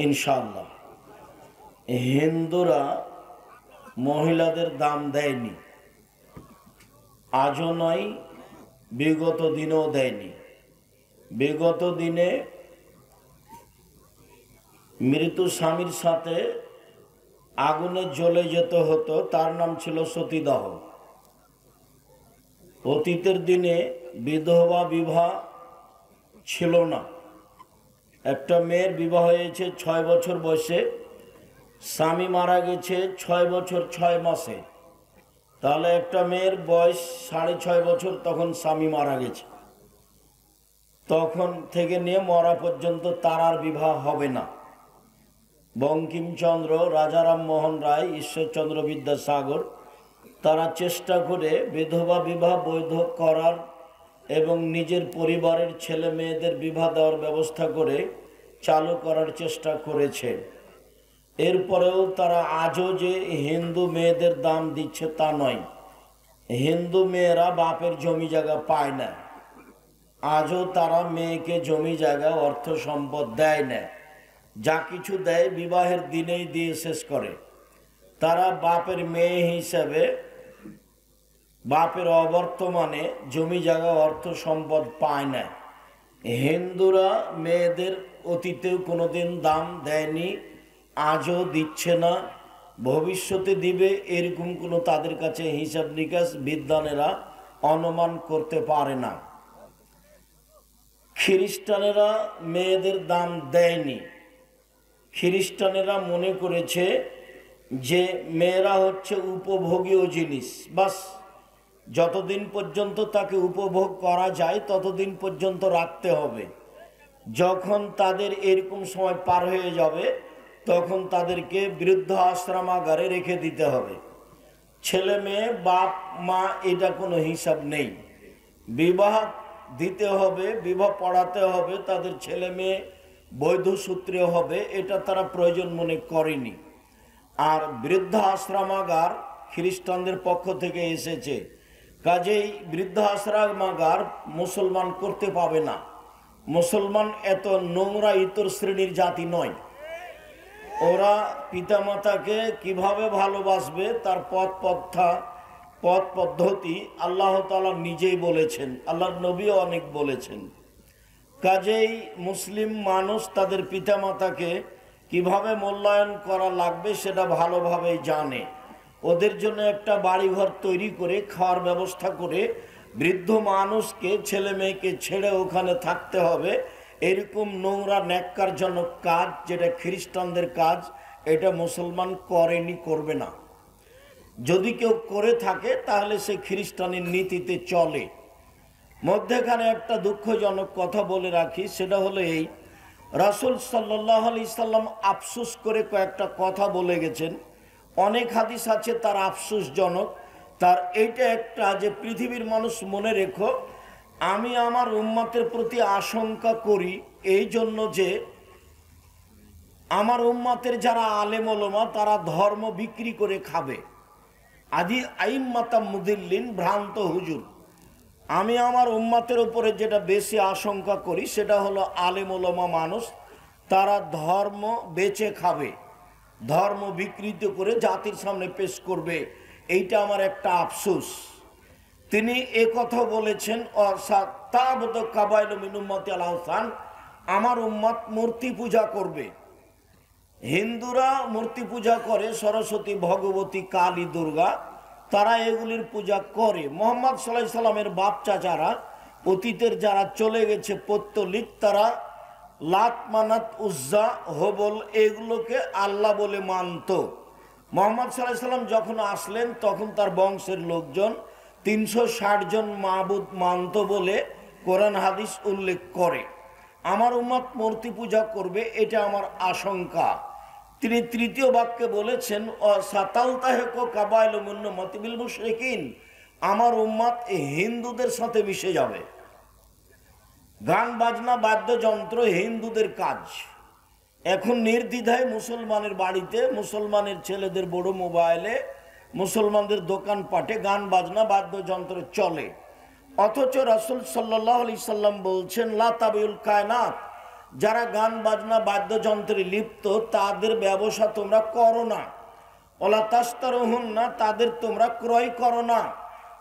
ইনশাআল্লাহ। হিন্দুরা মহিলাদের দাম দেয়নি, আজও নয়, বিগত দিনেও দেয়নি। বিগত দিনে মৃত্যু স্বামীর সাথে আগুনে জ্বলে যেতে হতো, তার নাম ছিল সতীদাহ। অতীতের দিনে বিধবা বিবাহ ছিল না। একটা মেয়ের বিবাহ হয়েছে 6 বছর বয়সে, স্বামী মারা গেছে 6 বছর 6 মাসে, তাহলে একটা মেয়ের বয়স 6.5 বছর, তখন স্বামী মারা গেছে। তখন থেকে নিয়ে মরা পর্যন্ত তার আর বিবাহ হবে না। বঙ্কিমচন্দ্র, রাজারাম মোহন রায়, ঈশ্বরচন্দ্র বিদ্যাসাগর তারা চেষ্টা করে বিধবা বিবাহ বৈধ করার এবং নিজের পরিবারের ছেলে মেয়েদের বিবাহ দেওয়ার ব্যবস্থা করে চালু করার চেষ্টা করেছে। এরপরেও তারা আজও যে হিন্দু মেয়েদের দাম দিচ্ছে তা নয়। হিন্দু মেয়েরা বাপের জমি জায়গা পায় না, আজও তারা মেয়েকে জমি জায়গা অর্থ সম্পদ দেয় না। যা কিছু দেয় বিবাহের দিনেই দিয়ে শেষ করে। তারা বাপের মেয়ে হিসাবে বাপের অবর্তমানে জমি জায়গা অর্থ সম্পদ পায় না। হিন্দুরা মেয়েদের অতীতেও কোনোদিন দাম দেয়নি, আজও দিচ্ছে না, ভবিষ্যতে দিবে এরকম কোনো তাদের কাছে হিসাব নিকাশ বিদ্বানেরা অনুমান করতে পারে না। খ্রিস্টানেরা মেয়েদের দাম দেয়নি। খ্রিস্টানেরা মনে করেছে যে মেয়েরা হচ্ছে উপভোগীয় জিনিস, বাস যতদিন পর্যন্ত তাকে উপভোগ করা যায় ততদিন পর্যন্ত রাখতে হবে। যখন তাদের এরকম সময় পার হয়ে যাবে তখন তাদেরকে বৃদ্ধ আশ্রমাগারে রেখে দিতে হবে। ছেলে মেয়ে বাপ মা এটা কোনো হিসাব নেই। বিবাহ দিতে হবে, বিবাহ পড়াতে হবে, তাদের ছেলে মেয়ে বৈধ সূত্রে হবে, এটা তারা প্রয়োজন মনে করেনি। আর বৃদ্ধ আশ্রমাগার খ্রিস্টানদের পক্ষ থেকে এসেছে, কাজেই বৃদ্ধ আশ্রমাগার মুসলমান করতে পাবে না। মুসলমান এত নোংরা ইতর শ্রেণীর জাতি নয়। ওরা পিতামাতাকে কিভাবে ভালোবাসবে তার পথ পদ্ধতি আল্লাহ তাআলা নিজেই বলেছেন, আল্লাহর নবীও অনেক বলেছেন। কাজেই মুসলিম মানুষ তাদের পিতামাতাকে কিভাবে মূল্যায়ন করা লাগবে সেটা ভালোভাবেই জানে। ওদের জন্য একটা বাড়িঘর তৈরি করে খাওয়ার ব্যবস্থা করে বৃদ্ধ মানুষকে ছেলে মেয়েকে ছেড়ে ওখানে থাকতে হবে, এরকম নোংরা ন্যাক্কারজনক কাজ যেটা খ্রিস্টানদের কাজ, এটা মুসলমান করেনি, করবে না। যদি কেউ করে থাকে তাহলে সে খ্রিস্টানের নীতিতে চলে। মধ্যেখানে একটা দুঃখজনক কথা বলে রাখি, সেটা হলো এই, রাসূল সাল্লাল্লাহু আলাইহি সাল্লাম আফসোস করে কয়েকটা কথা বলে গেছেন। অনেক হাদিস আছে তার আফসোসজনক, তার এইটা একটা যে পৃথিবীর মানুষ মনে রেখো, আমি আমার উম্মতের প্রতি আশঙ্কা করি এই জন্য যে আমার উম্মতের যারা আলেম ওলামা তারা ধর্ম বিক্রি করে খাবে। আদি আইম্মাতা মুদিল্লিন, ভ্রান্ত হুজুর। আমি আমার উম্মতের উপরে যেটা বেশি আশঙ্কা করি সেটা হলো আলেম ওলামা মানুষ তারা ধর্ম বেচে খাবে, ধর্ম বিকৃত করে জাতির সামনে পেশ করবে, এইটা আমার একটা আফসোস। তিনি কথা বলেছেন, আমার উম্মত মূর্তি পূজা করবে। হিন্দুরা মূর্তি পূজা করে, সরস্বতী, ভগবতী, কালী, দুর্গা, তারা এগুলির পূজা করে। মুহাম্মদ সাল্লাল্লাহু আলাইহি সাল্লামের বাপ চাচারা অতীতের যারা চলে গেছে পৌত্তলিক, তারা লাত, মানাত, উজ্জা, হবল এগুলোকে আল্লাহ বলে মানত। মুহাম্মদ সাল্লাল্লাহু আলাইহি সাল্লাম যখন আসলেন তখন তার বংশের লোকজন 360 জন মাবুদ মানত বলে কোরআন হাদিস উল্লেখ করে। আমার উম্মত মূর্তি পূজা করবে, এটা আমার আশঙ্কা। তিনি তৃতীয় বাক্যে বলেছেন, আমার উম্মত হিন্দুদের সাথে মিশে যাবে। গান বাজনা বাদ্যযন্ত্র হিন্দুদের কাজ। এখন নির্দ্বিধায় মুসলমানের বাড়িতে, মুসলমানের ছেলেদের বড় মোবাইলে, মুসলমানদের দোকানপাটে গান বাজনা বাদ্যযন্ত্র চলে। অথচ রাসূল সাল্লাল্লাহু আলাইহি সাল্লাম বলছেন, লা তাবিউল কায়নাত, যারা গান বাজনা বাদ্যযন্ত্রে লিপ্ত তাদের ব্যবসা তোমরা করো না। ওলা তাস্তারহুন্না, তাদের তোমরা ক্রয় করো না।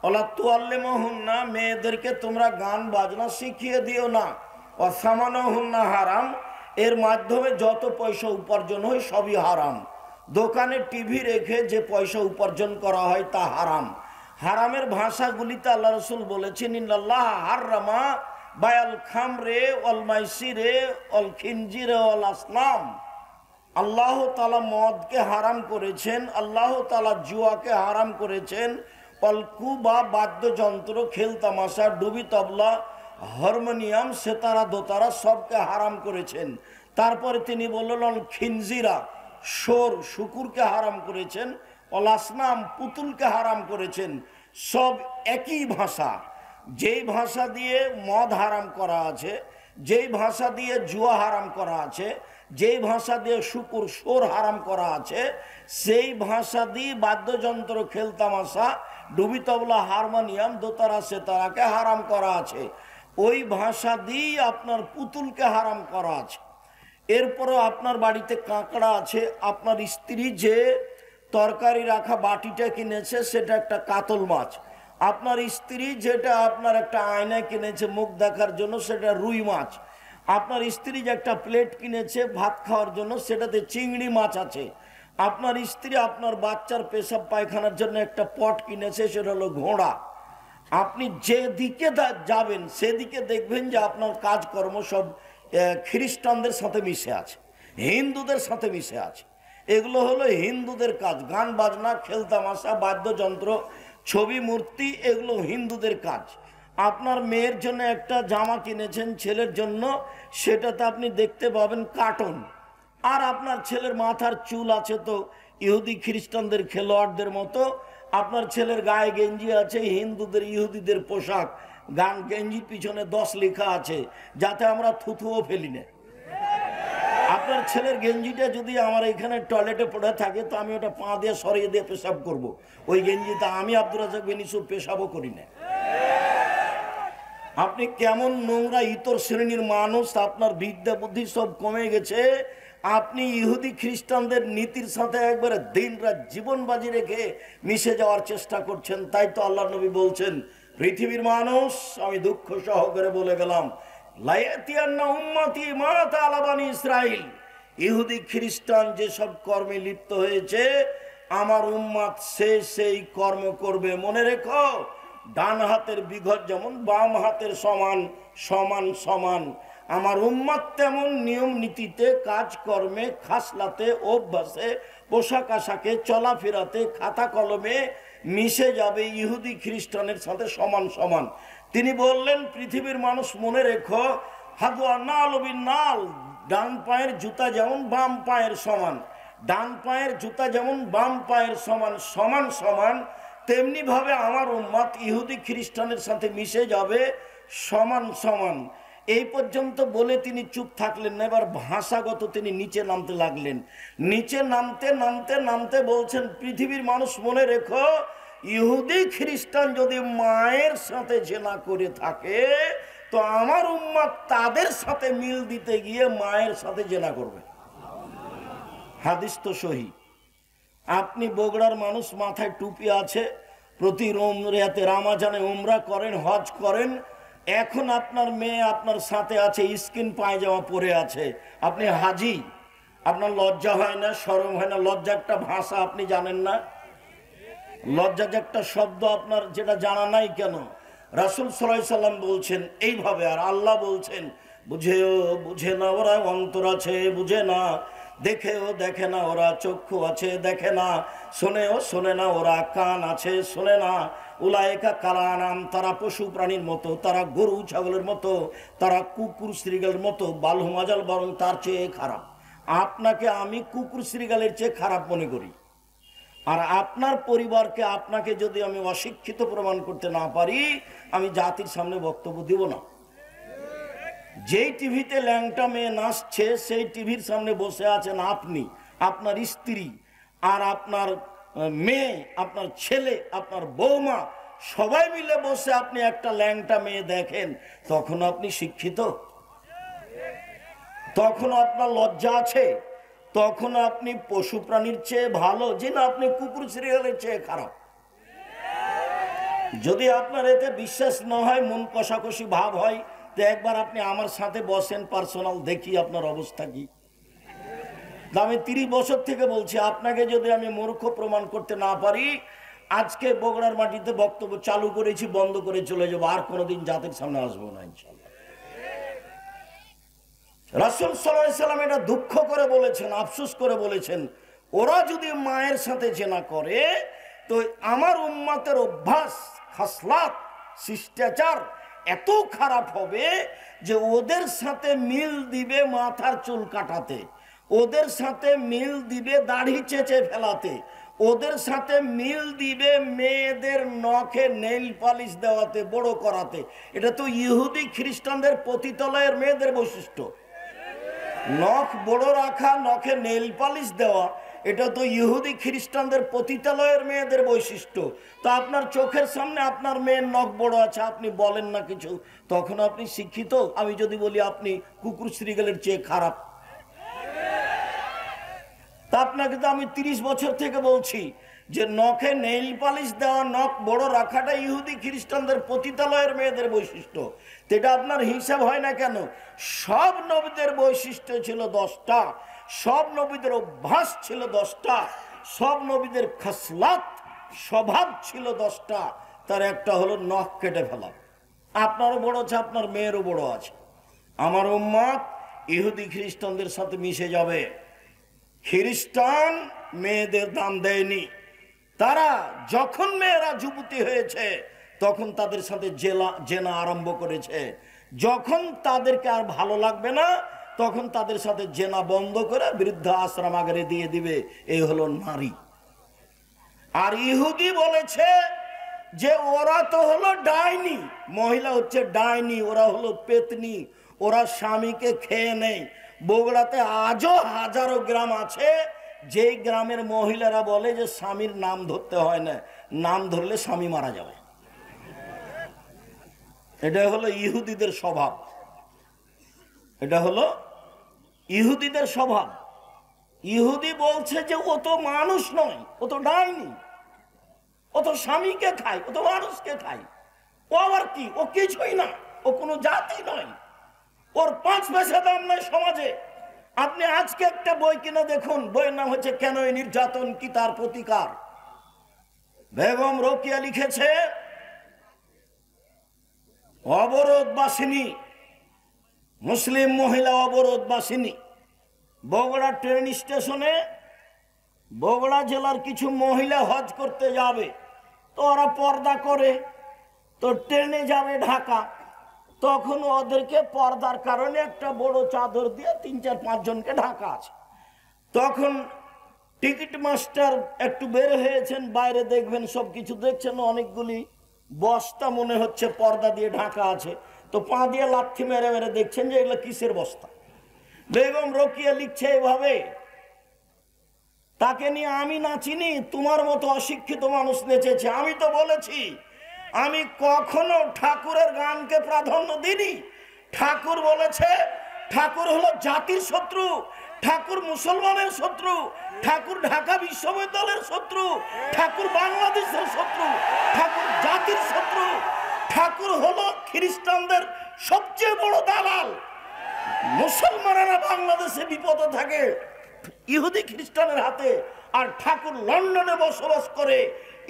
ওলা তুআল্লিমুহুন্না, মেয়েদেরকে তোমরা গান বাজনা শিখিয়ে দিও না। ওয়াসামানুহুন্না হারাম, এর মাধ্যমে যত পয়সা উপার্জন হয় সবই হারাম। দোকানে টিভি রেখে যে পয়সা উপার্জন করা হয় তা হারাম। হারামের ভাষাগুলিতে আল্লাহ রসুল বলেছেন ইন্নাল্লাহ হাররামা বায়াল খামরে ওয়াল মাইসিরে ওয়াল খিনজিরে ওয়াল আসনাম। আল্লাহ তাআলা মদকে হারাম করেছেন, আল্লাহ তাআলা জুয়াকে হারাম করেছেন, অলকু বা বাদ্যযন্ত্র, খেল তামাশা, ডুবি তবলা, হারমোনিয়াম, সেতারা দোতারা সবকে হারাম করেছেন। তারপরে তিনি বললেন খিনজিরা, সোর শুকুরকে হারাম করেছেন, অলাসনাম পুতুলকে হারাম করেছেন। সব একই ভাষা। যেই ভাষা দিয়ে মদ হারাম করা আছে, যেই ভাষা দিয়ে জুয়া হারাম করা আছে, যেই ভাষা দিয়ে শুকুর সোর হারাম করা আছে, সেই ভাষা দিয়ে বাদ্যযন্ত্র, খেল তামাশা, ডুবি তবলা, হারমোনিয়াম, দোতারা, সেতারাকে হারাম করা আছে। ওই ভাষা দিয়ে আপনার পুতুলকে হারাম করা আছে। এরপরও আপনার বাড়িতে কাঁকড়া আছে, আপনার স্ত্রী যে তরকারি রাখা বাটিটা কিনেছে সেটা একটা কাতল মাছ। আপনার স্ত্রী যেটা আপনার একটা আয়না কিনেছে মুখ দেখার জন্য সেটা রুই মাছ। আপনার স্ত্রী যে একটা প্লেট কিনেছে ভাত খাওয়ার জন্য সেটাতে চিংড়ি মাছ আছে। আপনার স্ত্রী আপনার বাচ্চার পেশাব পায়খানার জন্য একটা পট কিনেছে, সেটা হলো ঘোড়া। আপনি যেদিকে যাবেন সেদিকে দেখবেন যে আপনার কাজকর্ম সব খ্রিস্টানদের সাথে মিশে আছে, হিন্দুদের সাথে মিশে আছে। এগুলো হলো হিন্দুদের কাজ। গান বাজনা, খেল তামাশা, বাদ্যযন্ত্র, ছবি মূর্তি, এগুলো হিন্দুদের কাজ। আপনার মেয়ের জন্য একটা জামা কিনেছেন ছেলের জন্য, সেটাতে আপনি দেখতে পাবেন কার্টুন। আর আপনার ছেলের মাথার চুল আছে তো ইহুদি খ্রিস্টানদের খেলোয়াড়দের মতো। আপনার ছেলের গায়ে গেঞ্জি আছে হিন্দুদের ইহুদিদের পোশাক, গান গেঞ্জির পিছনে 10 লেখা আছে, যাতে আমরা থুথুও ফেলি না। আপনার ছেলের গেঞ্জিটা যদি আমার এখানে টয়লেটে পড়ে থাকে তো আমি ওটা পা দিয়ে সরিয়ে দিয়ে পেশাব করব। ওই গেঞ্জিতে আমি আব্দুর রাজ্জাক বিন ইউসুফ পেশাবও করি না। আপনি কেমন নোংরা ইতর শ্রেণীর মানুষ! আপনার বিদ্যা বুদ্ধি সব কমে গেছে। আপনি ইহুদি খ্রিস্টানদের নীতির সাথে একবারে দিন রাত জীবন বাজি রেখে মিশে যাওয়ার চেষ্টা করছেন। তাই তো আল্লাহ নবী বলছেন, পৃথিবীর মানুষ, আমি দুঃখ সহকারে বলে গেলাম, লায়াতিয়ান্না উম্মতি মা তাআলা বানি ইসরাইল, ইহুদি খ্রিস্টান যেসব কর্মে লিপ্ত হয়েছে আমার উম্মত সেই কর্ম করবে। মনে রেখো, ডান হাতের বিঘত যেমন বাম হাতের সমান সমান সমান, আমার উম্মত তেমন নিয়ম নীতিতে, কাজকর্মে, খাসলাতে, অভ্যাসে, পোশাক আশাকে, চলাফেরাতে, খাতা কলমে মিশে যাবে ইহুদি খ্রিস্টানের সাথে সমান সমান। তিনি বললেন, পৃথিবীর মানুষ মনে রেখো, হাদুয়া নাল বিন নাল, ডান পায়ের জুতা যেমন বাম পায়ের সমান, ডান পায়ের জুতা যেমন বাম পায়ের সমান সমান সমান, তেমনি ভাবে আমার উম্মত ইহুদি খ্রিস্টানের সাথে মিশে যাবে সমান সমান। এই পর্যন্ত বলে তিনি চুপ থাকলেন না। এবার ভাষাগত তিনি নিচে নামতে লাগলেন। নিচে নামতে নামতে নামতে বলছেন, পৃথিবীর মানুষ মনে রেখো, ইহুদি খ্রিস্টান যদি মায়ের সাথে জেনা করে থাকে তো আমার উম্মত তাদের সাথে মিল দিতে গিয়ে মায়ের সাথে জেনা করবে। হাদিস তো সহি। আপনি বগুড়ার মানুষ, মাথায় টুপি আছে, প্রতি রামাজানে উমরা করেন, হজ করেন। এখন আপনার মেয়ে আপনার সাথে আছে, স্কিন পায়জামা পরে আছে, আপনি হাজি, আপনার লজ্জা হয় না, শরম হয় না? লজ্জা একটা ভাষা, আপনি জানেন না? লজ্জা যে একটা শব্দ আপনার যেটা জানা নাই কেন? রাসূল সাল্লাল্লাহু আলাইহি সাল্লাম বলছেন এইভাবে, আর আল্লাহ বলছেন, বুঝেও বুঝে না ওরা, অন্তর আছে বুঝে না, দেখেও দেখে না ওরা, চক্ষু আছে দেখে না, শোনেও শোনে না ওরা, কান আছে শোনে না। উলায়েকা কালানাম, তারা পশু প্রাণীর মতো, তারা গরু ছাগলের মতো, তারা কুকুর শ্রীগালের মতো, বালহু মাজাল, বরং তার চেয়ে খারাপ। আপনাকে আমি কুকুর শ্রীগালের চেয়ে খারাপ মনে করি। আর আপনার পরিবারকে, আপনাকে যদি আমি অশিক্ষিত প্রমাণ করতে না পারি, আমি জাতির সামনে বক্তব্য দিব না। যেই টিভিতে ল্যাংটা মেয়ে নাচছে সেই টিভির সামনে বসে আছেন আপনি, আপনার স্ত্রী, আর আপনার মেয়ে, আপনার ছেলে, আপনার বৌমা, সবাই মিলে বসে আপনি একটা ল্যাংটা মেয়ে দেখেন, তখন আপনি শিক্ষিত? তখন আপনার লজ্জা আছে? তখন আপনি পশু প্রাণীর চেয়ে ভালো, যে না আপনি কুকুর সিরিয়ালের চেয়ে খারাপ। যদি আপনার এতে বিশ্বাস না হয়, মন কষাকষি ভাব হয়, তো একবার আপনি আমার সাথে বসেন, পার্সোনাল, দেখি আপনার অবস্থা কি। আমি 30 বছর থেকে বলছি, আপনাকে যদি আমি মূর্খ প্রমাণ করতে না পারি, আজকে বগুড়ার মাটিতে বক্তব্য চালু করেছি, বন্ধ করে চলে যাবো, আর কোনোদিন জাতির সামনে আসবো না ইনশাআল্লাহ। রাসূল সাল্লাল্লাহু আলাইহি সাল্লাম এটা দুঃখ করে বলেছেন, আফসোস করে বলেছেন, ওরা যদি মায়ের সাথে জেনা করে, তো আমার উম্মতের অভ্যাস, খাসলাত, শিষ্টাচার এত খারাপ হবে যে ওদের সাথে মিল দিবে মাথার চুল কাটাতে, ওদের সাথে মিল দিবে দাড়ি চেঁচে ফেলাতে, ওদের সাথে মিল দিবে মেয়েদের নখে নেইল পালিশ দেওয়াতে, বড় করাতে। এটা তো ইহুদি খ্রিস্টানদের পতিতালয়ের মেয়েদের বৈশিষ্ট্য। নখ বড় রাখা, নখে নেইল পালিশ দেওয়া, এটা তো ইহুদি খ্রিস্টানদের পতিতালয়ের মেয়েদের বৈশিষ্ট্য। তো আপনার চোখের সামনে আপনার মেয়ের নখ বড় আছে, আপনি বলেন না কিছু, তখন আপনি শিক্ষিত? আমি যদি বলি আপনি কুকুর শ্রীগালের চেয়ে খারাপ, তা আপনাকে তো আমি 30 বছর থেকে বলছি যে নখে নেইল পালিশ দেওয়া, নখ বড় রাখাটা ইহুদি খ্রিস্টানদের পতিতালয়ের মেয়েদের বৈশিষ্ট্য। এটা আপনার হিসাব হয় না কেন? সব নবীদের বৈশিষ্ট্য ছিল 10টা, সব নবীদের অভ্যাস ছিল 10টা, সব নবীদের খাসলাত, স্বভাব ছিল 10টা। তার একটা হলো নখ কেটে ফেলা। আপনারও বড় আছে, আপনার মেয়েরও বড় আছে। আমার উম্মত ইহুদি খ্রিস্টানদের সাথে মিশে যাবে। খ্রিস্টান মেয়েদের দাম দেয়নি। তারা যখন মেয়েরা যুবতী হয়েছে, তখন তাদের সাথে জেনা আরম্ভ করেছে। যখন তাদেরকে আর ভালো লাগবে না, তখন তাদের সাথে জেনা বন্ধ করে বৃদ্ধা আশ্রমাগারে দিয়ে দিবে। এই হলো নারী। আর ইহুদি বলেছে যে ওরা তো হলো ডাইনি, মহিলা হচ্ছে ডাইনি, ওরা হলো পেতনি, ওরা স্বামীকে খেয়ে নেয়। বগুড়াতে আজও হাজারো গ্রাম আছে যেই গ্রামের মহিলারা বলে যে স্বামীর নাম ধরতে হয় না, নাম ধরলে স্বামী মারা যাবে। এটা হলো ইহুদিদের স্বভাব, এটা হলো ইহুদিদের স্বভাব। ইহুদি বলছে যে ও তো মানুষ নয়, ও তো ডাইনি, ও তো স্বামীকে খায়, ও তো মানুষকে খায়। ও আবার কি? ও কিছুই না, ও কোনো জাতি নয়, ওর 5 পয়সা দাম নয় সমাজে। আপনি আজকে একটা বই কিনে দেখুন, বইয়ের নাম হচ্ছে কেন এই নির্যাতন, কি তার প্রতিকার। বেগম রোকেয়া লিখেছে, অবরোধবাসিনী, মুসলিম মহিলা অবরোধবাসিনী। বগুড়া ট্রেন স্টেশনে বগুড়া জেলার কিছু মহিলা হজ করতে যাবে, তো ওরা পর্দা করে, তো ট্রেনে যাবে ঢাকা, তখন ওদেরকে পর্দার কারণে একটা বড় চাদর দিয়ে 3-4-5 জনকে ঢাকা আছে। তখন টিকিট মাস্টার একটু বের হয়েছেন বাইরে, দেখবেন সব কিছু দেখছেন, অনেকগুলি বস্তা মনে হচ্ছে পর্দা দিয়ে ঢাকা আছে, তো পা দিয়ে লাথি মেরে মেরে দেখছেন যে এগুলো কিসের বস্তা। বেগম রোকেয়া লিখছে এভাবে, তাকে নিয়ে আমি নাচিনি, তোমার মতো অশিক্ষিত মানুষ নেচেছে। আমি তো বলেছি আমি কখনো ঠাকুরের গানকে প্রাধান্য দিইনি। ঠাকুর বলেছে, ঠাকুর হলো জাতির শত্রু, ঠাকুর মুসলমানের শত্রু, ঠাকুর ঢাকা বিশ্ববিদ্যালয়ের শত্রু, ঠাকুর বাংলাদেশের শত্রু, ঠাকুর জাতির শত্রু, ঠাকুর হলো খ্রিস্টানদের সবচেয়ে বড় দালাল। মুসলমানেরা বাংলাদেশে বিপদে থাকে ইহুদি খ্রিস্টানের হাতে, আর ঠাকুর লন্ডনে বসবাস করে।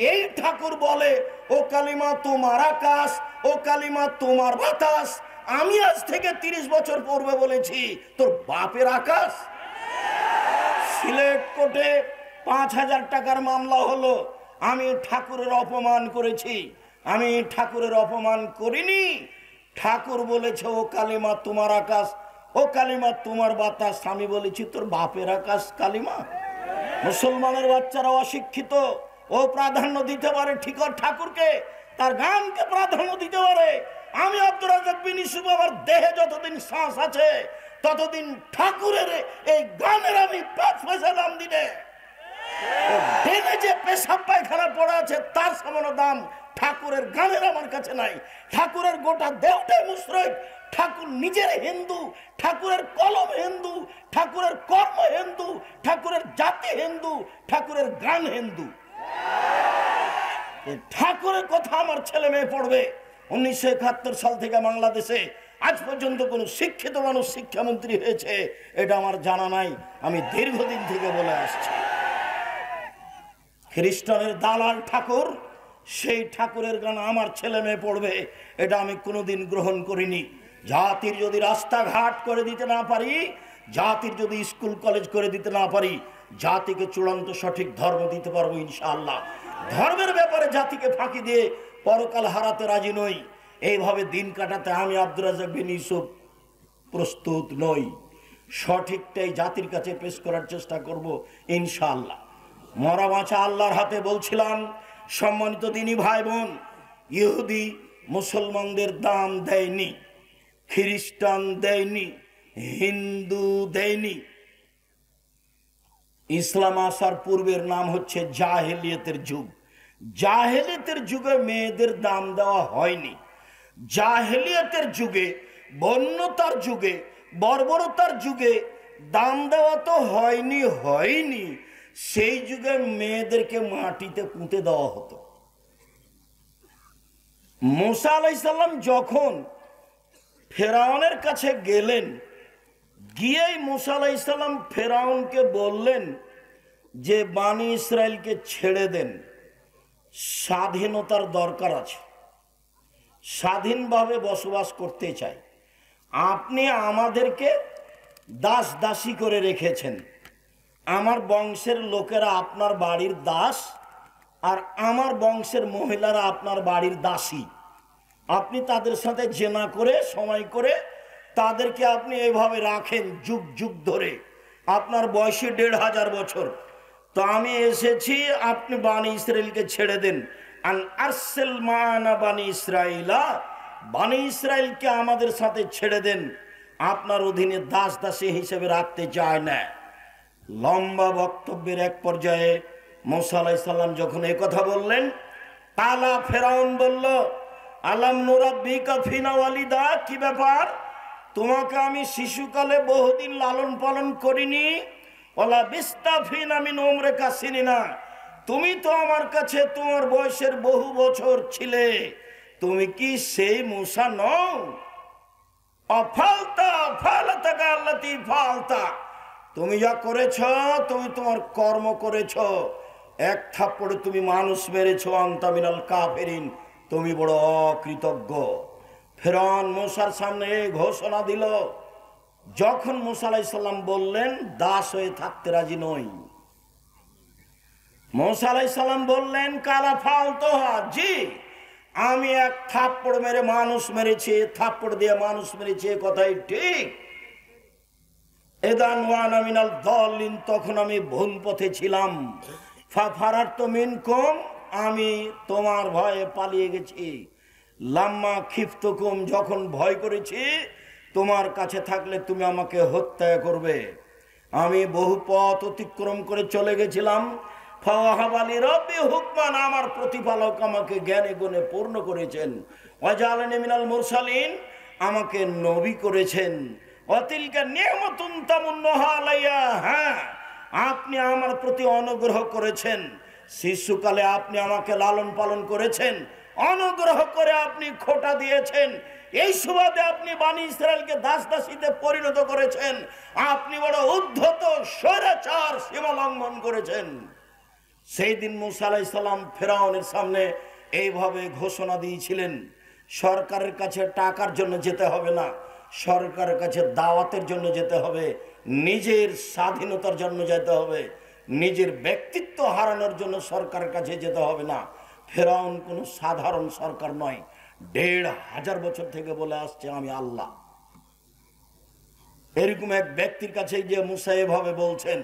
এই ঠাকুর বলে, ও কালিমা তোমার আকাশ, ও কালিমা তোমার বাতাস। আমি আজ থেকে 30 বছর পূর্বে বলেছি তোর বাপের আকাশ। সিলেট কোর্টে 5000 টাকার মামলা হলো, আমি ঠাকুরের অপমান করেছি। আমি ঠাকুরের অপমান করিনি। ঠাকুর বলেছে ও কালিমা তোমার আকাশ, ও কালিমা তোমার বাতাস। আমি বলেছি তোর বাপের আকাশ কালিমা। মুসলমানের বাচ্চারা অশিক্ষিত, ও প্রাধান্য দিতে পারে ঠিক ঠাকুরকে, তার গানকে প্রাধান্য দিতে পারে। আমি আব্দুর রাজ্জাক বিন ইউসুফ, আমার দেহে যতদিন শ্বাস আছে ততদিন ঠাকুরের এই গানের আমি 5 পয়সা দাম দিনে। ডেনে যে পেশাব পায়খানা পড়া আছে তার সামান্য দাম ঠাকুরের গানের আমার কাছে নাই। ঠাকুরের গোটা দেহটাই মুশরিক, ঠাকুর নিজের হিন্দু, ঠাকুরের কলম হিন্দু, ঠাকুরের কর্ম হিন্দু, ঠাকুরের জাতি হিন্দু, ঠাকুরের গান হিন্দু। ঠাকুরের কথা আমার ছেলে মেয়ে পড়বে। 1971 সাল থেকে বাংলাদেশে আজ পর্যন্ত কোন শিক্ষিত মানুষ শিক্ষামন্ত্রী হয়েছে এটা আমার জানা নাই। আমি দীর্ঘদিন থেকে বলে আসছি, খ্রিস্টানের দালাল ঠাকুর, সেই ঠাকুরের গান আমার ছেলে মেয়ে পড়বে, এটা আমি কোনোদিন গ্রহণ করিনি। জাতির যদি রাস্তাঘাট করে দিতে না পারি, জাতির যদি স্কুল কলেজ করে দিতে না পারি, জাতিকে চূড়ান্ত সঠিক ধর্ম দিতে পারবো ইনশাআল্লাহ। ধর্মের ব্যাপারে জাতিকে ফাঁকি দিয়ে পরকাল হারাতে রাজি নই। এইভাবে দিন কাটাতে আমি আব্দুর রাজ্জাক বিন ইউসুফ প্রস্তুত নই। সঠিকটাই জাতির কাছে পেশ করার চেষ্টা করব ইনশাআল্লাহ। মরা বাঁচা আল্লাহর হাতে। বলছিলাম, সম্মানিত দিনী ভাই বোন, ইহুদি মুসলমানদের দাম দেয়নি, খ্রিস্টান দেয়নি, হিন্দু দেয়নি। ইসলাম আসার পূর্বের নাম হচ্ছে জাহেলিয়তের যুগ। জাহেলিয়তের যুগে মেয়েদের দাম দেওয়া হয়নি। জাহেলিয়তের যুগে, বন্যতার যুগে, বর্বরতার যুগে দাম দেওয়া তো হয়নি। সেই যুগে মেয়েদেরকে মাটিতে পুঁতে দেওয়া হতো। মুসা আলাইহিস সালাম যখন ফেরাউনের কাছে গেলেন, গিয়েই মুসা আলাইহিস সালাম ফেরাউনকে বললেন যে বানি ইসরায়েলকে ছেড়ে দেন, স্বাধীনতার দরকার আছে, স্বাধীনভাবে বসবাস করতে চাই। আপনি আমাদেরকে দাস দাসী করে রেখেছেন, আমার বংশের লোকেরা আপনার বাড়ির দাস, আর আমার বংশের মহিলারা আপনার বাড়ির দাসী। আপনি তাদের সাথে জেনা করে সময় করে তাদেরকে আপনি এইভাবে রাখেন যুগ যুগ ধরে, আপনার বয়সে 1500 বছর। তো আমি এসেছি, আপনি বানি ইসরায়েলকে ছেড়ে দেন। আন আরসেল মানা বানি ইসরাইলা, বানি ইসরায়েলকে আমাদের সাথে ছেড়ে দেন, আপনার অধীনে দাস দাসী হিসেবে রাখতে চায় না। লম্বা বক্তব্যের এক পর্যায়ে মুসা আলাইহিস সালাম যখন এই কথা বললেন, তালা ফেরাউন বলল, আলাম নুরাব্বিকা ফিনা ওয়ালিদা, কি ব্যাপার, তোমাকে আমি শিশুকালে বহুদিন লালন পালন করিনি? ওয়ালা বিস্তাফিনা মিন উমরিকা সিনিনা, তুমি তো আমার কাছে তোমার বয়সের বহু বছর ছিলে, তুমি কি সেই মুসা নও? অফালতা ফালাতাকা আল্লাতী ফালতা, তুমি যা করেছ, তুমি তোমার কর্ম করেছ। এক থাপ্পড়ে তুমি মানুষ মেরেছ। আনতা মিনাল কাফিরিন, তুমি বড় অকৃতজ্ঞ। ফেরাউন মুসার সামনে ঘোষণা দিল। যখন মুসা আলাইহিস সালাম বললেন দাস হয়ে থাকতে রাজি নই, মুসা আলাইহিস সালাম বললেন কালা ফালতুহা, জি আমি এক থাপ্পড় মেরে মানুষ মেরেছি, থাপ্পড় দিয়ে মানুষ মেরেছি, কথাই ঠিক। এদান ওয়ানা মিনাল দাল্লিন, তখন আমি ভুল পথে ছিলাম। ফারারতু মিনকুম, আমি তোমার ভয়ে পালিয়ে গেছি। লাম্মা খিফতুকুম, যখন ভয় করেছি তোমার কাছে থাকলে তুমি আমাকে হত্যা করবে। আমি বহু পথ অতিক্রম করে চলে গেছিলাম। ফাওয়াহাবালি রব্বি হুকমান, আমার প্রতিপালক আমাকে জ্ঞানে গুণে পূর্ণ করেছেন। ওয়াজআলানি মিনাল মুরসালিন, আমাকে নবী করেছেন। অতিলকা নিয়ামাতুন তামুন্নুহা আলাইয়া, হ্যাঁ আপনি আমার প্রতি অনুগ্রহ করেছেন। শিশুকালে আপনি আমাকে লালন পালন করেছেন, অনুগ্রহ করে আপনি খোটা দিয়েছেন, এই সুবাদে আপনি বানি ইসরায়েলকে দাস দাসীতে পরিণত করেছেন। আপনি বড় উদ্ধত স্বৈরাচার, সীমা লঙ্ঘন করেছেন। সেই দিন মুসা আলাইহিস সালাম ফেরাউনের সামনে এইভাবে ঘোষণা দিয়েছিলেন, সরকারের কাছে টাকার জন্য যেতে হবে না, সরকারের কাছে দাওয়াতের জন্য যেতে হবে, নিজের স্বাধীনতার জন্য যেতে হবে, নিজের ব্যক্তিত্ব হারানোর জন্য সরকারের কাছে যেতে হবে না। ফেরাউন কোনো সাধারণ সরকার নয়, 1500 বছর থেকে বলে আসছে আমি আল্লাহ। এরকম এক ব্যক্তির কাছে যে মুসা এভাবে বলছেন।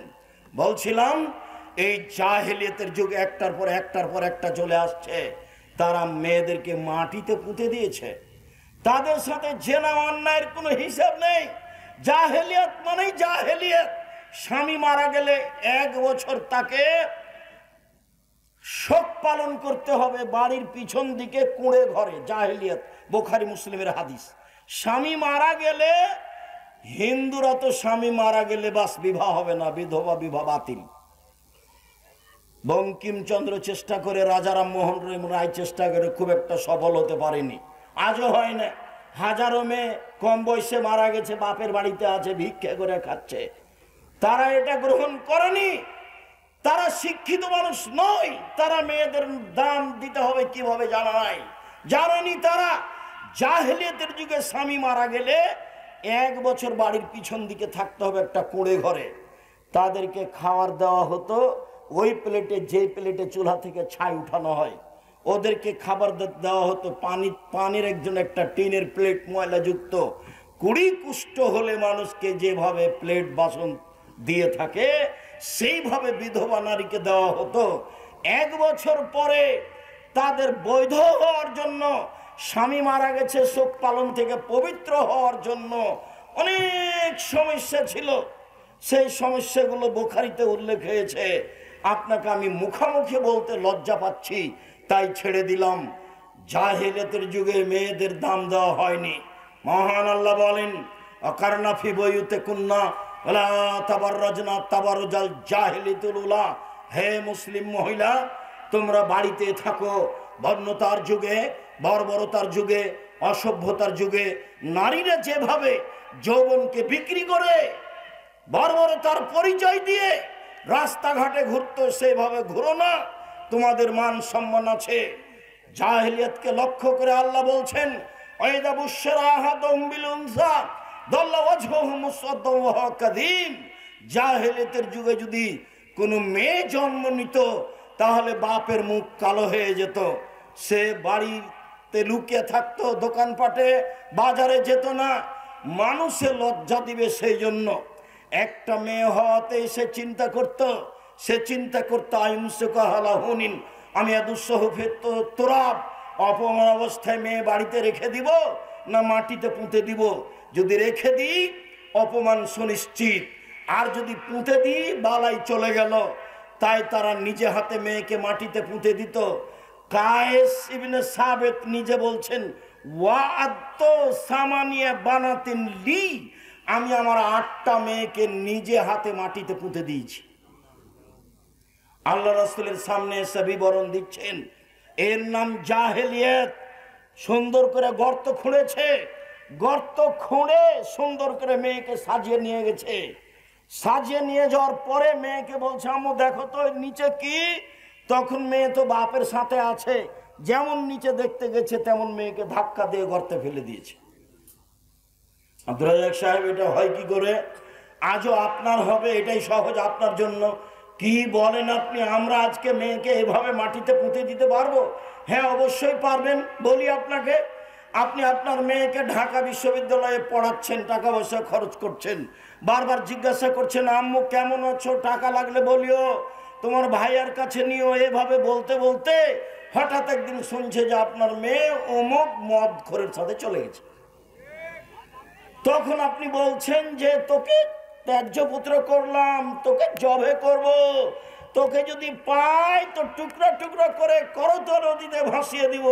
বলছিলাম এই জাহেলিয়তের যুগ একটার পর একটা চলে আসছে। তারা মেয়েদেরকে মাটিতে পুঁতে দিয়েছে, তাদের সাথে জেনা অন্যায়ের কোনো হিসাব নেই। জাহেলিয়ত মানেই জাহেলিয়ত। স্বামী মারা গেলে 1 বছর তাকে শোক পালন করতে হবে বাড়ির পিছন দিকে কুঁড়ে ঘরে, জাহেলিয়ত, বুখারী মুসলিমের হাদিস। স্বামী মারা গেলে, হিন্দুরা তো স্বামী মারা গেলে বাস বিবাহ হবে না, বিধবা বিবাহ বাতিল। বঙ্কিমচন্দ্র চেষ্টা করে, রাজা রামমোহন রায় চেষ্টা করে, খুব একটা সফল হতে পারেনি, আজও হয় না। হাজারো মেয়ে কম বয়সে মারা গেছে, বাপের বাড়িতে আছে, ভিক্ষা করে খাচ্ছে। তারা এটা গ্রহণ করেনি, তারা শিক্ষিত মানুষ নয়, তারা মেয়েদের দাম দিতে হবে কিভাবে জানা নাই, জানেনি তারা। জাহেলিয়াতের যুগে স্বামী মারা গেলে 1 বছর বাড়ির পিছন দিকে থাকতে হবে একটা কুঁড়ে ঘরে, তাদেরকে খাবার দেওয়া হতো ওই প্লেটে, যে প্লেটে চুলা থেকে ছাই উঠানো হয়, ওদেরকে খাবার দেওয়া হতো পানির একজন একটা টিনের প্লেট ময়লাযুক্ত। 20 কুষ্ঠ হলে মানুষকে যেভাবে প্লেট বাসন দিয়ে থাকে সেইভাবে বিধবা নারীকে দেওয়া হতো। 1 বছর পরে তাদের বৈধ হওয়ার জন্য, স্বামী মারা গেছে শোক পালন থেকে পবিত্র হওয়ার জন্য অনেক সমস্যা ছিল। সেই সমস্যাগুলো বুখারীতে উল্লেখ হয়েছে। আপনাকে আমি মুখামুখি বলতে লজ্জা পাচ্ছি, তাই ছেড়ে দিলাম। জাহেলিয়াতের যুগে মেয়েদের দাম দেওয়া হয়নি। মহান আল্লাহ বলেন, অকারনা ফি বুয়ুতিকুন্না ওয়ালা তাবাররাজনা তাবারুজাল জাহিলিয়াতুল উলা। হে মুসলিম মহিলা, তোমরা বাড়িতে থাকো। বর্ণতার যুগে, বর্বরতার যুগে, অসভ্যতার যুগে নারীরা যেভাবে যৌবনকে বিক্রি করে, বর্বরতার পরিচয় দিয়ে রাস্তাঘাটে ঘুরতো, সেভাবে ঘুরো না, তোমাদের মান সম্মান আছে। জাহেলিয়াতকে লক্ষ্য করে আল্লাহ বলছেন, ওয়াইদা বুশরা আহাদুহুম বিল উনসা দাল্লা ওয়াজহুহু মুসওয়াদ্দান ওয়া হুয়া কাযীম। জাহেলিয়াতের যুগে যদি কোনো মেয়ে জন্ম নিত তাহলে বাপের মুখ কালো হয়ে যেত, সে বাড়িতে লুকিয়ে থাকতো, দোকানপাটে বাজারে যেত না, মানুষে লজ্জা দিবে সেই জন্য। একটা মেয়ে হওয়াতে সে চিন্তা করতো আইমসুকাহালাহুনিন, আমি আদুসহফে তোরাব, অপমান অবস্থায় মেয়ে বাড়িতে রেখে দিব না মাটিতে পুঁতে দিব। যদি রেখে দিই অপমান সুনিশ্চিত, আর যদি পুঁতে দিই বালাই চলে গেল। তাই তারা নিজে হাতে মেয়েকে মাটিতে পুঁতে দিত। কায়েস ইবনে সাবেত নিজে বলছেন, ওয়াআদতু সামানিয়া বানাতিন লি, আমি আমার 8টা মেয়েকে নিজে হাতে মাটিতে পুঁতে দিয়েছি। আল্লাহ রাসূলের সামনে এসে বিবরণ দিচ্ছেন, এর নাম জাহেলিয়াত। সুন্দর করে গর্ত খুঁড়েছে, গর্ত খুঁড়ে সুন্দর করে মেয়েকে সাজিয়ে নিয়ে গেছে। সাজিয়ে নিয়ে যাওয়ার পরে মেয়েকে বলছে, আম্মু দেখো তো নিচে কি। তখন মেয়ে তো বাপের সাথে আছে, যেমন নিচে দেখতে গেছে তেমন মেয়েকে ধাক্কা দিয়ে গর্তে ফেলে দিয়েছে। আব্দুল রাজ্জাক সাহেব, এটা হয় কি করে? আজও আপনার হবে, এটাই সহজ আপনার জন্য। কি বলেন আপনি? আমরা আজকে মেয়েকে এভাবে মাটিতে পুঁতে দিতে পারবো? হ্যাঁ, অবশ্যই পারবেন। বলি আপনাকে, আপনি আপনার মেয়েকে ঢাকা বিশ্ববিদ্যালয়ে পড়াচ্ছেন, টাকা পয়সা খরচ করছেন, বারবার জিজ্ঞাসা করছেন, আম্মু কেমন আছো, টাকা লাগলে বলিও, তোমার ভাইয়ার কাছে নিও। এভাবে বলতে বলতে হঠাৎ একদিন শুনছে যে আপনার মেয়ে অমুক মদখোরের সাথে চলে গেছে। তখন আপনি বলছেন যে তোকে ত্যায্য পুত্র করলাম, তোকে জবে করব, তোকে যদি পাই তো টুকরা টুকরা করে করতল নদীতে ভাসিয়ে দিব।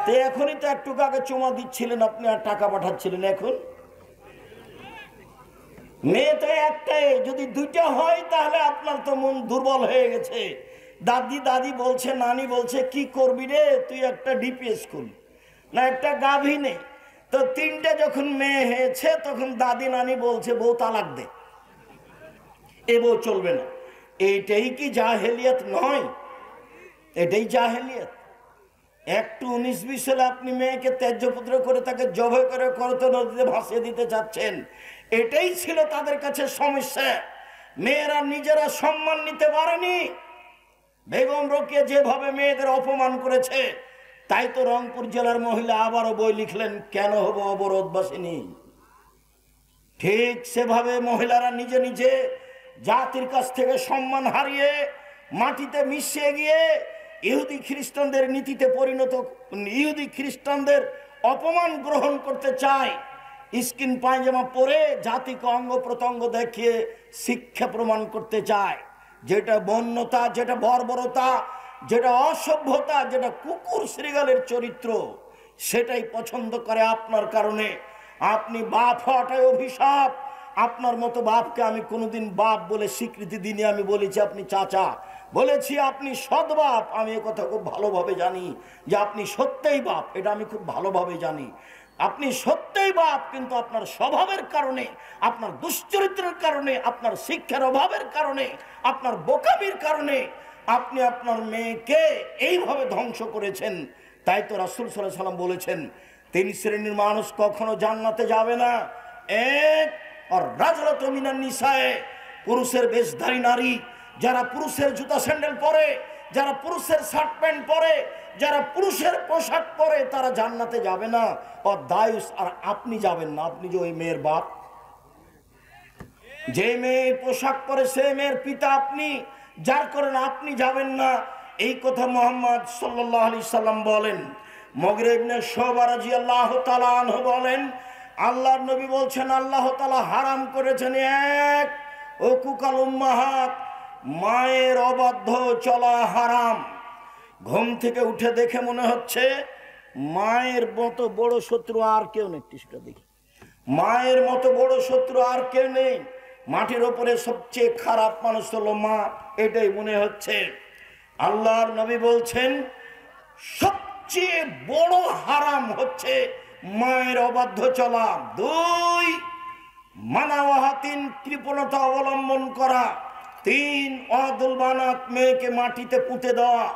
তো এখনই তো একটু আগে চুমা দিচ্ছিলেন আপনি আর টাকা পাঠাচ্ছিলেন, এখন মেয়ে তো একটাই, যদি 2টা হয় তাহলে আপনার তো মন দুর্বল হয়ে গেছে। দাদি বলছে, নানি বলছে, কি করবি রে তুই, একটা ডিপিএস স্কুল না একটা গাভী নেই। তো 3টে যখন মেয়ে হয়েছে তখন দাদি নানি বলছে, বউ তালাক দে, এ বউ চলবে না। এইটাই কি জাহেলিয়াত নয়? এটাই জাহেলিয়াত। একটু 19-20 সালে আপনি মেয়েকে ত্যায্য পুত্র করে তাকে জবাই করে করতল নদীতে ভাসিয়ে দিতে চাচ্ছেন। এটাই ছিল তাদের কাছে সমস্যা। মেয়েরা নিজেরা সম্মান নিতে পারেনি। বেগম রোকেয়া যেভাবে মেয়েদের অপমান করেছে, তাই তো রংপুর জেলার মহিলা আবারও বই লিখলেন, কেন হব অবরোধবাসিনী। ঠিক সেভাবে মহিলারা নিজে নিজে জাতির কাছ থেকে সম্মান হারিয়ে মাটিতে মিশিয়ে গিয়ে ইহুদি খ্রিস্টানদের নীতিতে পরিণত, ইহুদি খ্রিস্টানদের অপমান গ্রহণ করতে চায়। স্কিন পায়জামা পরে জাতিকে অঙ্গ প্রত্যঙ্গ দেখিয়ে শিক্ষা প্রমাণ করতে চায়। যেটা বন্যতা, যেটা বর্বরতা, যেটা অসভ্যতা, যেটা কুকুর শ্রীগালের চরিত্র, সেটাই পছন্দ করে আপনার কারণে। আপনি বাপ হওয়াটাই অভিশাপ। আপনার মতো বাপকে আমি কোনোদিন বাপ বলে স্বীকৃতি দিইনি। আমি বলেছি আপনি চাচা, বলেছি আপনি সৎ বাপ। আমি এ কথা খুব ভালোভাবে জানি যে আপনি সত্যিই বাপ, এটা আমি খুব ভালোভাবে জানি। আপনি সত্যিই বাপ, কিন্তু আপনার স্বভাবের কারণে, আপনার দুশ্চরিত্রের কারণে, আপনার শিক্ষার অভাবের কারণে, আপনার বোকামির কারণে আপনি আপনার মেয়েকে এইভাবে ধ্বংস করেছেন। তাই তো রাসূল সাল্লাল্লাহু আলাইহি ওয়াসাল্লাম বলেছেন 3 শ্রেণীর মানুষ কখনো জান্নাতে যাবে না। এক, আর রাজলাতু মিনান নিসায়ে, পুরুষের বেশধারী নারী, যারা পুরুষের জুতা স্যান্ডেল পরে, যারা পুরুষের শার্ট প্যান্ট পরে, যারা পুরুষের পোশাক পরে, তারা জান্নাতে যাবে না। ও দায়ুস, আর আপনি যাবেন না। আপনি যে ওই মেয়ের বাপ, যে মেয়ে পোশাক পরে সে মেয়ের পিতা আপনি, যার কারণে আপনি যাবেন না। এই কথা মুহাম্মদ সাল্লাল্লাহু আলাইহি সাল্লাম বলেন। মুগিরা ইবনে শুবা রাদিয়াল্লাহু তাআলা আনহু বলেন, আল্লাহর নবী বলছেন আল্লাহ তাআলা হারাম করেছেন এক, উকুকাল উম্মাহাত, মায়ের অবাধ্য চলা হারাম। ঘুম থেকে উঠে দেখে মনে হচ্ছে মায়ের মতো বড় শত্রু আর কেউ নেই। টিসটা দেখি, মায়ের মতো বড় শত্রু আর কেউ নেই। মাটির ওপরে সবচেয়ে খারাপ মানুষ হলো মা, এটাই মনে হচ্ছে। আল্লাহর নবী বলছেন সবচেয়ে বড় হারাম হচ্ছে মায়ের অবাধ্য চলা। দুই, মানাওয়াহাতিন, কৃপণতা অবলম্বন করা। তিন, অদুল বানাত, মেয়েকে মাটিতে পুঁতে দেওয়া।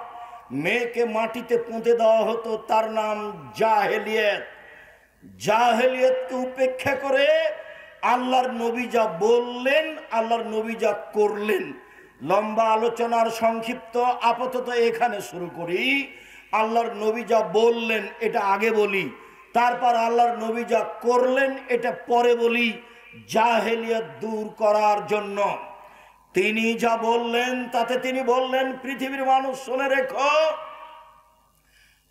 মেয়েকে মাটিতে পুঁতে দেওয়া হতো, তার নাম জাহেলিয়ত। জাহেলিয়তকে উপেক্ষা করে আল্লাহর নবী যা বললেন, আল্লাহর নবী যা করলেন, লম্বা আলোচনার সংক্ষিপ্ত আপাতত এখানে শুরু করি। আল্লাহর নবী যা বললেন এটা আগে বলি, তারপর আল্লাহর নবী যা করলেন এটা পরে বলি। জাহেলিয়ত দূর করার জন্য তিনি যা বললেন, তাতে তিনি বললেন পৃথিবীর মানুষ শুনে রেখো,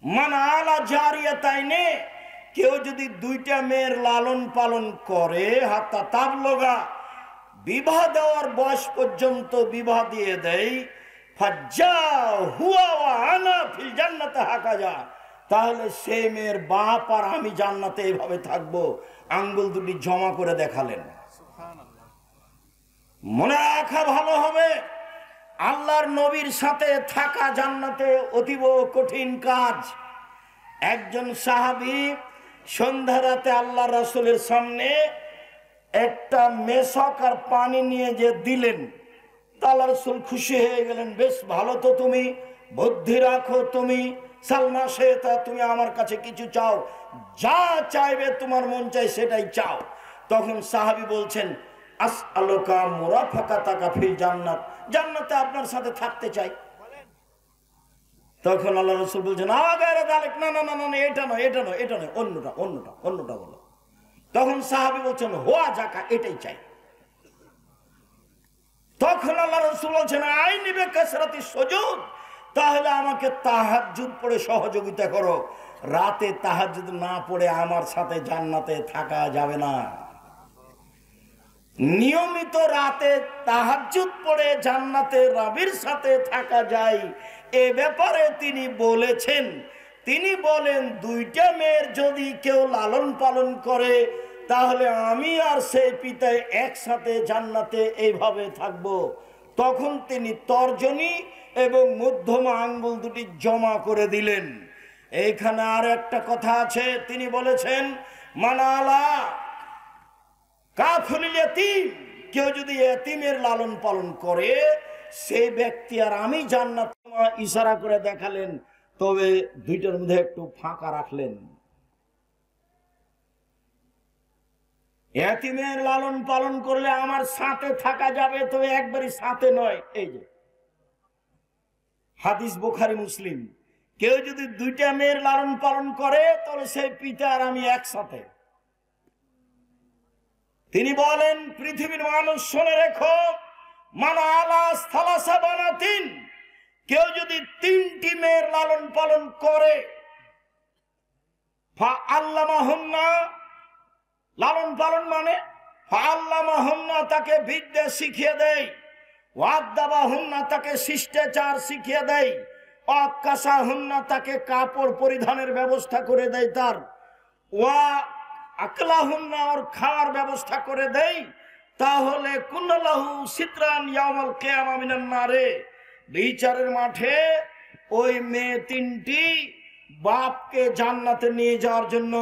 মান আলা জারিয়াতাইনে, কেউ যদি দুইটা মেয়ের লালন পালন করে, হাত্তা তাবলগা, বিবাহ দেওয়ার বয়স পর্যন্ত বিবাহ দিয়ে দেয়, ফাজ্জা হুয়া ওয়া আনা ফিল জান্নাতে হাকাজা, তাহলে সে মেয়ের বাপ আর আমি জান্নাতে এইভাবে থাকবো। আঙ্গুল দুটি জমা করে দেখালেন। মনে রাখা ভালো হবে, আল্লাহর নবীর সাথে থাকা জান্নাতে অতীব কঠিন কাজ। একজন সাহাবী সন্ধ্যা রাতে আল্লাহ রাসূলের সামনে একটা মেশক আর পানি নিয়ে যে দিলেন, আল্লাহ রাসূল খুশি হয়ে গেলেন। বেশ ভালো তো, তুমি বুদ্ধি রাখো, তুমি সালমা শেতা, তুমি আমার কাছে কিছু চাও, যা চাইবে তোমার মন চাই সেটাই চাও। তখন সাহাবী বলছেন আসআলুকা মুরাফাকাতাকা ফিল জান্নাত, জান্নাতে আপনার সাথে থাকতে চাই। তখন আল্লাহ রাসূল বলছেন আগায়রা যালিক, না না না না, এটা নয়, এটা নয়, এটা নয়, অন্যটা অন্যটা অন্যটা বলো। তখন সাহাবী বলছেন হুয়া যাকা, এটাই চাই। তখন আল্লাহ রাসূল বলছেন আইনি বিকাসরাতি সুজুদ, তাহলে আমাকে তাহাজ্জুদ পড়ে সহযোগিতা করো। রাতে তাহাজ্জুদ না পড়ে আমার সাথে জান্নাতে থাকা যাবে না। নিয়মিত রাতে তাহাজ্জুদ পড়ে জান্নাতে রাবির সাথে থাকা যায়, এ ব্যাপারে তিনি বলেছেন। তিনি বলেন দুইটা মেয়ের যদি কেউ লালন পালন করে, তাহলে আমি আর সেই পিতায় একসাথে জান্নাতে এইভাবে থাকব। তখন তিনি তর্জনী এবং মধ্যমা আঙ্গুল দুটি জমা করে দিলেন। এইখানে আর একটা কথা আছে, তিনি বলেছেন মানালা কাফুলিল ইয়াতীম, কেউ যদি এতিমের লালন পালন করে, সেই ব্যক্তি আর আমি জান্নাত, ইশারা করে দেখালেন। তবে দুইটার মধ্যে একটু ফাঁকা রাখলেন। এতিমের লালন পালন করলে আমার সাথে থাকা যাবে, তবে একবারই সাথে নয়। এই যে হাদিস বুখারী মুসলিম, কেউ যদি দুইটা মেয়ের লালন পালন করে, তাহলে সেই পিতা আর আমি একসাথে। তিনি বলেন পৃথিবীর মানুষ শুনে রেখো, মান আলা সালাসা বানাতিন, কেউ যদি তিনটি মেয়ের লালন পালন করে, ফা আল্লামাহুন্না, লালন পালন মানে ফা আল্লামাহুন্না, তাকে বিদ্যা শিখিয়ে দেয়, ওয়াদ্দাবাহুন্না, তাকে শিষ্টাচার শিখিয়ে দেয়, ওয়াকাসাহুন্না, তাকে কাপড় পরিধানের ব্যবস্থা করে দেয়, তার ওয়া আকলাহুন্না, ওর খাওয়ার ব্যবস্থা করে দেয়, তাহলে কুল্লাহু সিতরান ইয়াউমাল কিয়ামা মিনান নারে, বিচারের মাঠে ওই মেয়ে তিনটি বাপকে জান্নাতে নিয়ে যাওয়ার জন্য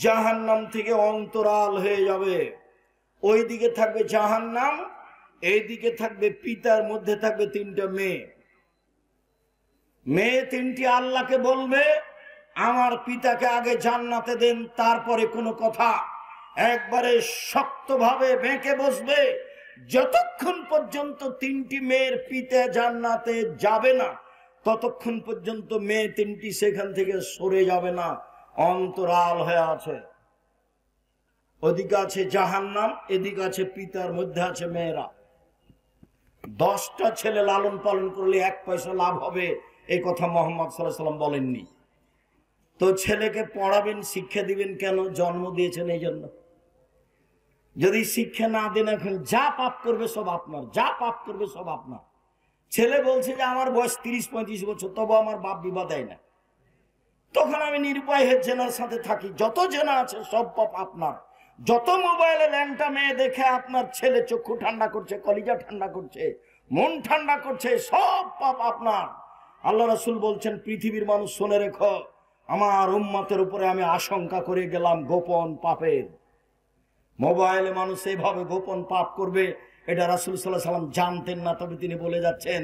জাহান্নাম থেকে অন্তরাল হয়ে যাবে। ওই দিকে থাকবে জাহান্নাম, এই দিকে থাকবে পিতার, মধ্যে থাকবে তিনটা মেয়ে। মেয়ে তিনটি আল্লাহকে বলবে আমার পিতাকে আগে জান্নাতে দেন, তারপরে কোনো কথা। একবারে শক্তভাবে বেঁকে বসবে, যতক্ষণ পর্যন্ত তিনটি মেয়ের পিতা জান্নাতে যাবে না ততক্ষণ পর্যন্ত মেয়ে তিনটি সেখান থেকে সরে যাবে না, অন্তরাল হয়ে আছে। ওদিকে আছে জাহান্নাম, এদিকে আছে পিতার, মধ্যে আছে মেয়েরা। 10টা ছেলে লালন পালন করলে 1 পয়সা লাভ হবে, এই কথা মুহাম্মদ সাল্লাল্লাহু আলাইহি ওয়াসাল্লাম বলেননি। তো ছেলেকে পড়াবেন, শিক্ষা দিবেন কেন? জন্ম দিয়েছেন এই জন্য। যদি শিক্ষা না দেন, এখন যা পাপ করবে সব আপনার, যা পাপ করবে সব আপনার। ছেলে বলছে যে আমার বয়স 30-35 বছর, তবু আমার বাপ বিবাহ দেয় না, তখন আমি নিরুপায় হয়ে জেনার সাথে থাকি। যত জেনা আছে সব পাপ আপনার। যত মোবাইলে ল্যাংটা মেয়ে দেখে আপনার ছেলে চক্ষু ঠান্ডা করছে, কলিজা ঠান্ডা করছে, মন ঠান্ডা করছে, সব পাপ আপনার। আল্লাহ রাসূল বলছেন, পৃথিবীর মানুষ শুনে রেখো, আমার উম্মতের উপরে আমি আশঙ্কা করে গেলাম গোপন পাপের। মোবাইলে মানুষ এইভাবে গোপন পাপ করবে, এটা রাসূল সাল্লাল্লাহু আলাইহি ওয়াসাল্লাম জানতেন না, তবে তিনি বলে যাচ্ছেন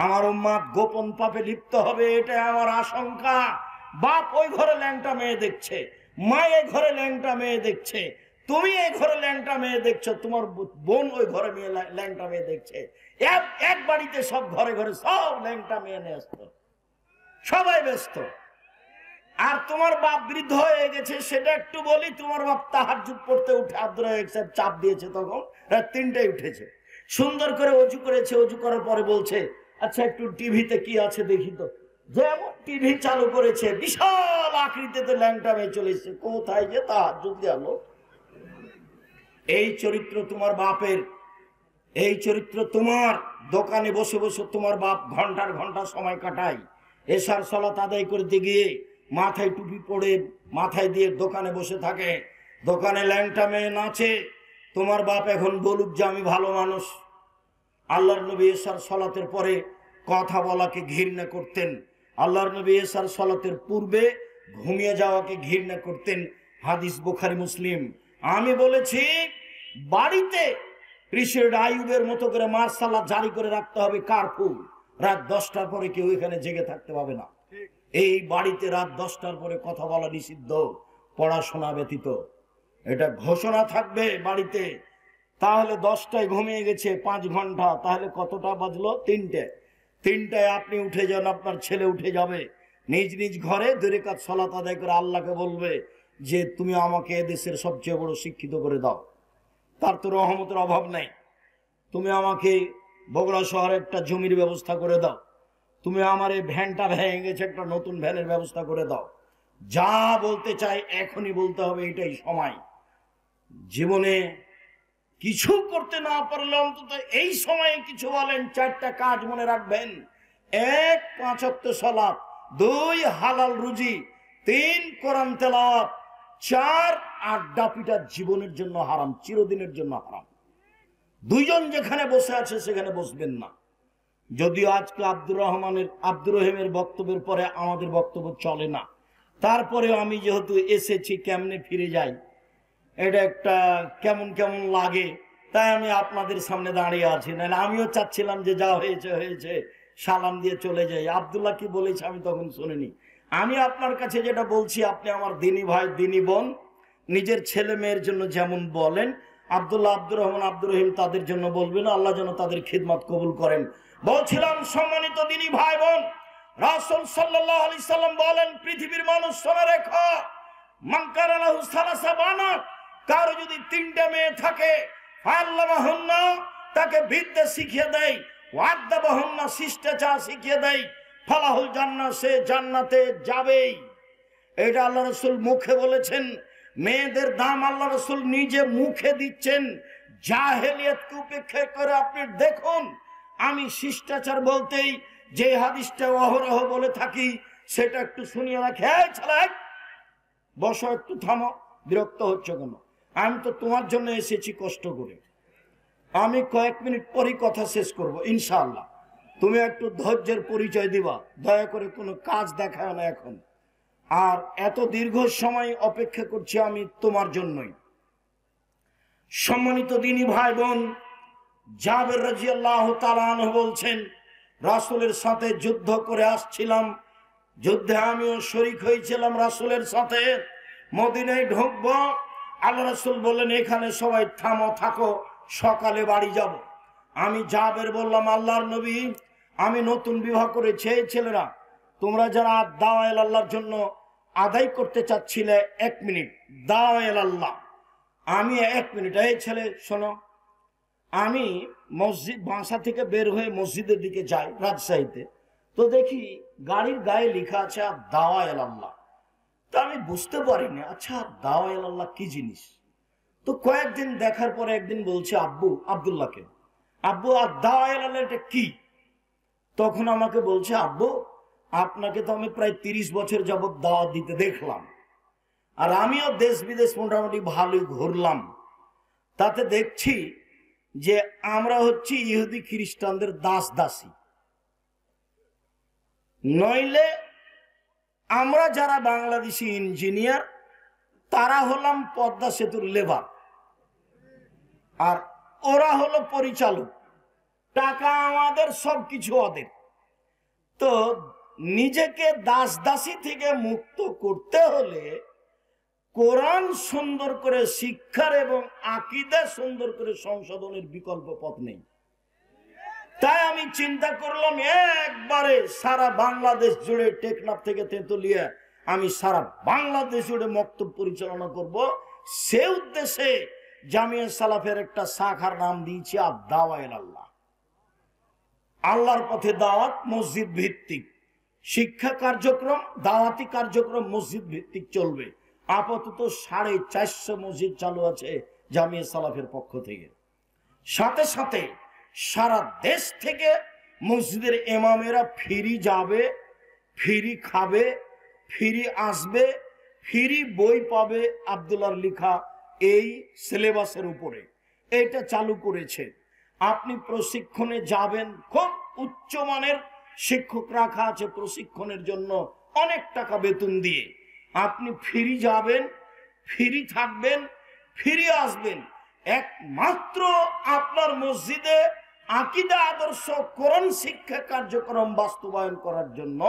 আমার উম্মত গোপন পাপে লিপ্ত হবে, এটা আমার আশঙ্কা। বাপ ওই ঘরে ল্যাংটা মেয়ে দেখছে, মা এই ঘরে ল্যাংটা মেয়ে দেখছে, তুমি এই ঘরে ল্যাংটা মেয়ে দেখছো, তোমার বোন ওই ঘরে মেয়ে ল্যাংটা মেয়ে দেখছে, এক বাড়িতে সব ঘরে ঘরে সব ল্যাংটা মেয়ে ব্যস্ত, সবাই ব্যস্ত। আর তোমার বাপ বৃদ্ধ হয়ে গেছে, সেটা একটু বলি, তোমার বাপ তাহাজ্জুদ পড়তে উঠে আব্দুর রাজ্জাক সাহেব চাপ দিয়েছে, তখন রাত 3টায় উঠেছে, সুন্দর করে অজু করেছে, অজু করার পরে বলছে আচ্ছা একটু টিভিতে কি আছে দেখি তো। যেমন টিভি চালু করেছে, বিশাল আকৃতিতে ল্যাংটা মেয়ে চলে এসেছে, কোথায় যে তাহাজ্জুদ গেল। এই চরিত্র তোমার বাপের, এই চরিত্র তোমার। দোকানে বসে বসে তোমার বাপ ঘন্টার ঘন্টা সময় কাটায়, এশার সালাত আদায় করতে গিয়ে মাথায় টুপি পড়ে মাথায় দিয়ে দোকানে বসে থাকে, দোকানে ল্যাংটা মেয়ে নাচে। তোমার বাপ এখন বলুক যে আমি ভালো মানুষ। আল্লাহর নবী এশার সালাতের পরে কথা বলাকে ঘৃণা করতেন, আল্লাহর নবী এশার সালাতের পূর্বে ঘুমিয়ে যাওয়াকে ঘৃণা করতেন। হাদিস বুখারী মুসলিম। আমি বলেছি বাড়িতে প্রেসিডেন্ট আইয়ুবের মতো করে মার্শাল্লাহ জারি করে রাখতে হবে, কারফিউ, রাত 10টার পরে কেউ এখানে জেগে থাকতে পারবে না। এই বাড়িতে রাত 10টার পরে কথা বলা নিষিদ্ধ, পড়াশোনা ব্যতীত, এটা ঘোষণা থাকবে বাড়িতে। তাহলে 10টায় ঘুমিয়ে গেছে 5 ঘন্টা, তাহলে কতটা বাজলো? 3টায় আপনি উঠে যান, আপনার ছেলে উঠে যাবে, নিজ নিজ ঘরে 2 রাকাত সালাত আদায় করে আল্লাহকে বলবে যে তুমি আমাকে এদেশের সবচেয়ে বড় শিক্ষিত করে দাও, তার তো রহমতের অভাব নেই। তুমি আমাকে বগুড়া শহরে একটা জমির ব্যবস্থা করে দাও, তুমি আমার এই ভ্যানটা ভেঙে গেছে, একটা নতুন ভ্যানের ব্যবস্থা করে দাও। যা বলতে চাই এখনই বলতে হবে, এটাই সময়। জীবনে কিছু করতে না পারলে অন্তত এই সময়ে কিছু বলেন। 4টা কাজ মনে রাখবেন: 1 5 ওয়াক্ত সালাত, 2 হালাল রুজি, 3 কোরআন তেলাওয়াত, 4 আড্ডা পিটা জীবনের জন্য হারাম, চিরদিনের জন্য হারাম। 2 জন যেখানে বসে আছে সেখানে বসবেন না। যদিও আজকে আব্দুর রহিমের বক্তব্যের পরে আমাদের বক্তব্য চলে না, তারপরেও আমি যেহেতু এসেছি, কেমনে ফিরে যাই এটা একটা কেমন কেমন লাগে, তাই আমি আপনাদের সামনে দাঁড়িয়ে আছি। নাহলে আমিও চাচ্ছিলাম যে যা হয়েছে হয়েছে, সালাম দিয়ে চলে যাই। আব্দুল্লাহ কি বলেছে আমি তখন শুনিনি। আমি আপনার কাছে যেটা বলছি, আপনি আমার দিনী ভাই দিনী বোন, নিজের ছেলে মেয়ের জন্য যেমন বলেন, আব্দুল্লাহ, আব্দুর রহমান, আব্দুর রহিম তাদের জন্য বলবেন, আল্লাহ যেন তাদের খিদমত কবুল করেন। বলছিলাম সম্মানিত দিনী ভাই বোন, রাসূল সাল্লাল্লাহু আলাইহি সাল্লাম বলেন পৃথিবীর মানুষ শুনে রেখো, মান কানা লাহু সালাসা বানাত, কারো যদি 3টা মেয়ে থাকে, ফাআল্লামাহুন্না, তাকে বিদ্যা শিখিয়ে দেয়, ওয়াদ্দাবাহুন্না, শিষ্টাচার শিখিয়ে দেয়, ফালাহুল জান্নাহ, সে জান্নাতে যাবেই। এটা আল্লাহ রাসূল মুখে বলেছেন। মেয়েদের দাম আল্লাহ রাসূল নিজে মুখে দিচ্ছেন। জাহেলিয়াতকে উপেক্ষা করে আপনি দেখুন, আমি শিষ্টাচার বলতেই যে হাদিসটা অহরহ বলে থাকি সেটা একটু শুনিয়ে রাখে। বসো, একটু থামো, বিরক্ত হচ্ছে কেন? আমি তো তোমার জন্য এসেছি কষ্ট করে। আমি কয়েক মিনিট পরই কথা শেষ করব ইনশাআল্লাহ। তুমি একটু ধৈর্যের পরিচয় দিবা, দয়া করে কোনো কাজ দেখায় না এখন। আর এত দীর্ঘ সময় অপেক্ষা করছি আমি তোমার জন্যই। সম্মানিত দিনী ভাই বোন, জাবের রাদিয়াল্লাহু তাআলা আনহু বলছেন, রাসূলের সাথে যুদ্ধ করে আসছিলাম, যুদ্ধে আমিও শরীক হয়েছিলাম রাসূলের সাথে। মদিনায় ঢুকবো, আল্লাহ রাসূল বললেন এখানে সবাই থামো, থাকো, সকালে বাড়ি যাব। আমি জাবের বললাম, আল্লাহর নবী, আমি নতুন বিবাহ করেছি, এই ছেলেরা তোমরা যারা দাওয়াত আল্লাহর জন্য আদায় করতে চাচ্ছিলে, 1 মিনিট দাওয়াত আল্লাহ, আমি 1 মিনিট, এই ছেলে শোনো। আমি মসজিদ বাসা থেকে বের হয়ে মসজিদের দিকে যাই রাজশাহীতে, তো দেখি গাড়ির গায়ে লেখা আছে দাওয়াত আল্লাহ। তা আমি বুঝতে পারিনি, আচ্ছা দাওয়াত আল্লাহ কি জিনিস। তো কয়েকদিন দেখার পরে একদিন বলছে আব্বু, আব্দুল্লাহকে, আব্বু আর দাওয়াত আল্লাহ এটা কি? তখন আমাকে বলছে, আব্বু আপনাকে তো আমি প্রায় 30 বছর যাবত দাওয়াত দিতে দেখলাম, আর আমিও দেশ বিদেশ মোটামুটি ভালোই ঘুরলাম, তাতে দেখছি যে আমরা হচ্ছি ইহুদি খ্রিস্টানদের দাস দাসী, নইলে আমরা যারা বাংলাদেশি ইঞ্জিনিয়ার তারা হলাম পদ্মা সেতুর লেবার, আর ওরা হলো পরিচালক, টাকা আমাদের, সবকিছু ওদের। তো নিজেকে দাস দাসী থেকে মুক্ত করতে হলে কোরআন সুন্দর করে শিক্ষার এবং আকীদা সুন্দর করে সংশোধনের বিকল্প পথ নেই। তাই আমি চিন্তা করলাম একবারে সারা বাংলাদেশ জুড়ে, টেকনাফ থেকে তেঁতুলিয়া, আমি সারা বাংলাদেশ জুড়ে মক্তব পরিচালনা করব। সে উদ্দেশ্যে জামিয়া সালাফের একটা শাখার নাম দিয়েছি দাওয়াত আল্লাহ। আল্লাহর পথে দাওয়াত, মসজিদ ভিত্তিক শিক্ষা কার্যক্রম, দাওয়াতি কার্যক্রম মসজিদ ভিত্তিক চলবে। আপাতত 450 মসজিদ চালু আছে জামিয়া সালাফের পক্ষ থেকে। সাথে সাথে সারা দেশ থেকে মসজিদের ইমামেরা ফ্রি যাবে, ফ্রি খাবে, ফ্রি আসবে, ফ্রি বই পাবে আব্দুল্লাহর লেখা এই সিলেবাসের উপরে। এটা চালু করেছে। আপনি প্রশিক্ষণে যাবেন, খুব উচ্চমানের শিক্ষক রাখা আছে প্রশিক্ষণের জন্য, অনেক টাকা বেতন দিয়ে। আপনি ফ্রি যাবেন, ফ্রি থাকবেন, ফ্রি আসবেন। একমাত্র আপনার মসজিদে আকীদা, আদর্শ, কোরআন শিক্ষা কার্যক্রম বাস্তবায়ন করার জন্য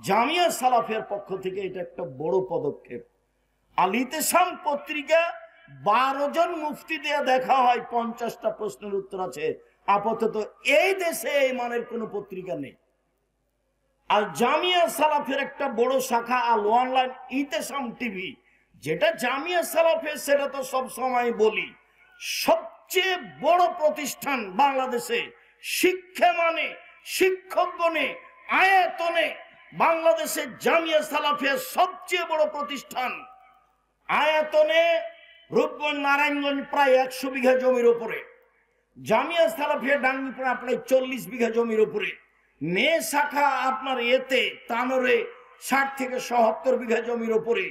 জামিয়া সালাফের পক্ষ থেকে এটা একটা বড় পদক্ষেপ। আল ইতিসাম পত্রিকা 12 জন মুফতি দিয়ে দেখা হয়, 50টা প্রশ্নের উত্তর আছে। আপাতত এই দেশে এই মানের কোনো পত্রিকা নেই। আর জামিয়া সালাফের একটা বড় শাখা আল অনলাইন ইতিসাম টিভি, যেটা জামিয়া সালাফের, সেটা তো সব সময় বলি সবচেয়ে বড় প্রতিষ্ঠান বাংলাদেশে। শিক্ষা মানে, শিক্ষক গণে, আয়তনে বাংলাদেশে জামিয়া সালাফের সবচেয়ে বড় প্রতিষ্ঠান। আয়তনে রূপগঞ্জ, নারায়ণগঞ্জ প্রায় 100 বিঘা জমির উপরে, জামিয়া সালাফিয়া ডাঙ্গিপাড়া প্রায় 40 বিঘা জমির উপরে, মেয়ে শাখা আপনার এতে তানোরে 60 থেকে 77 বিঘা জমির উপরে,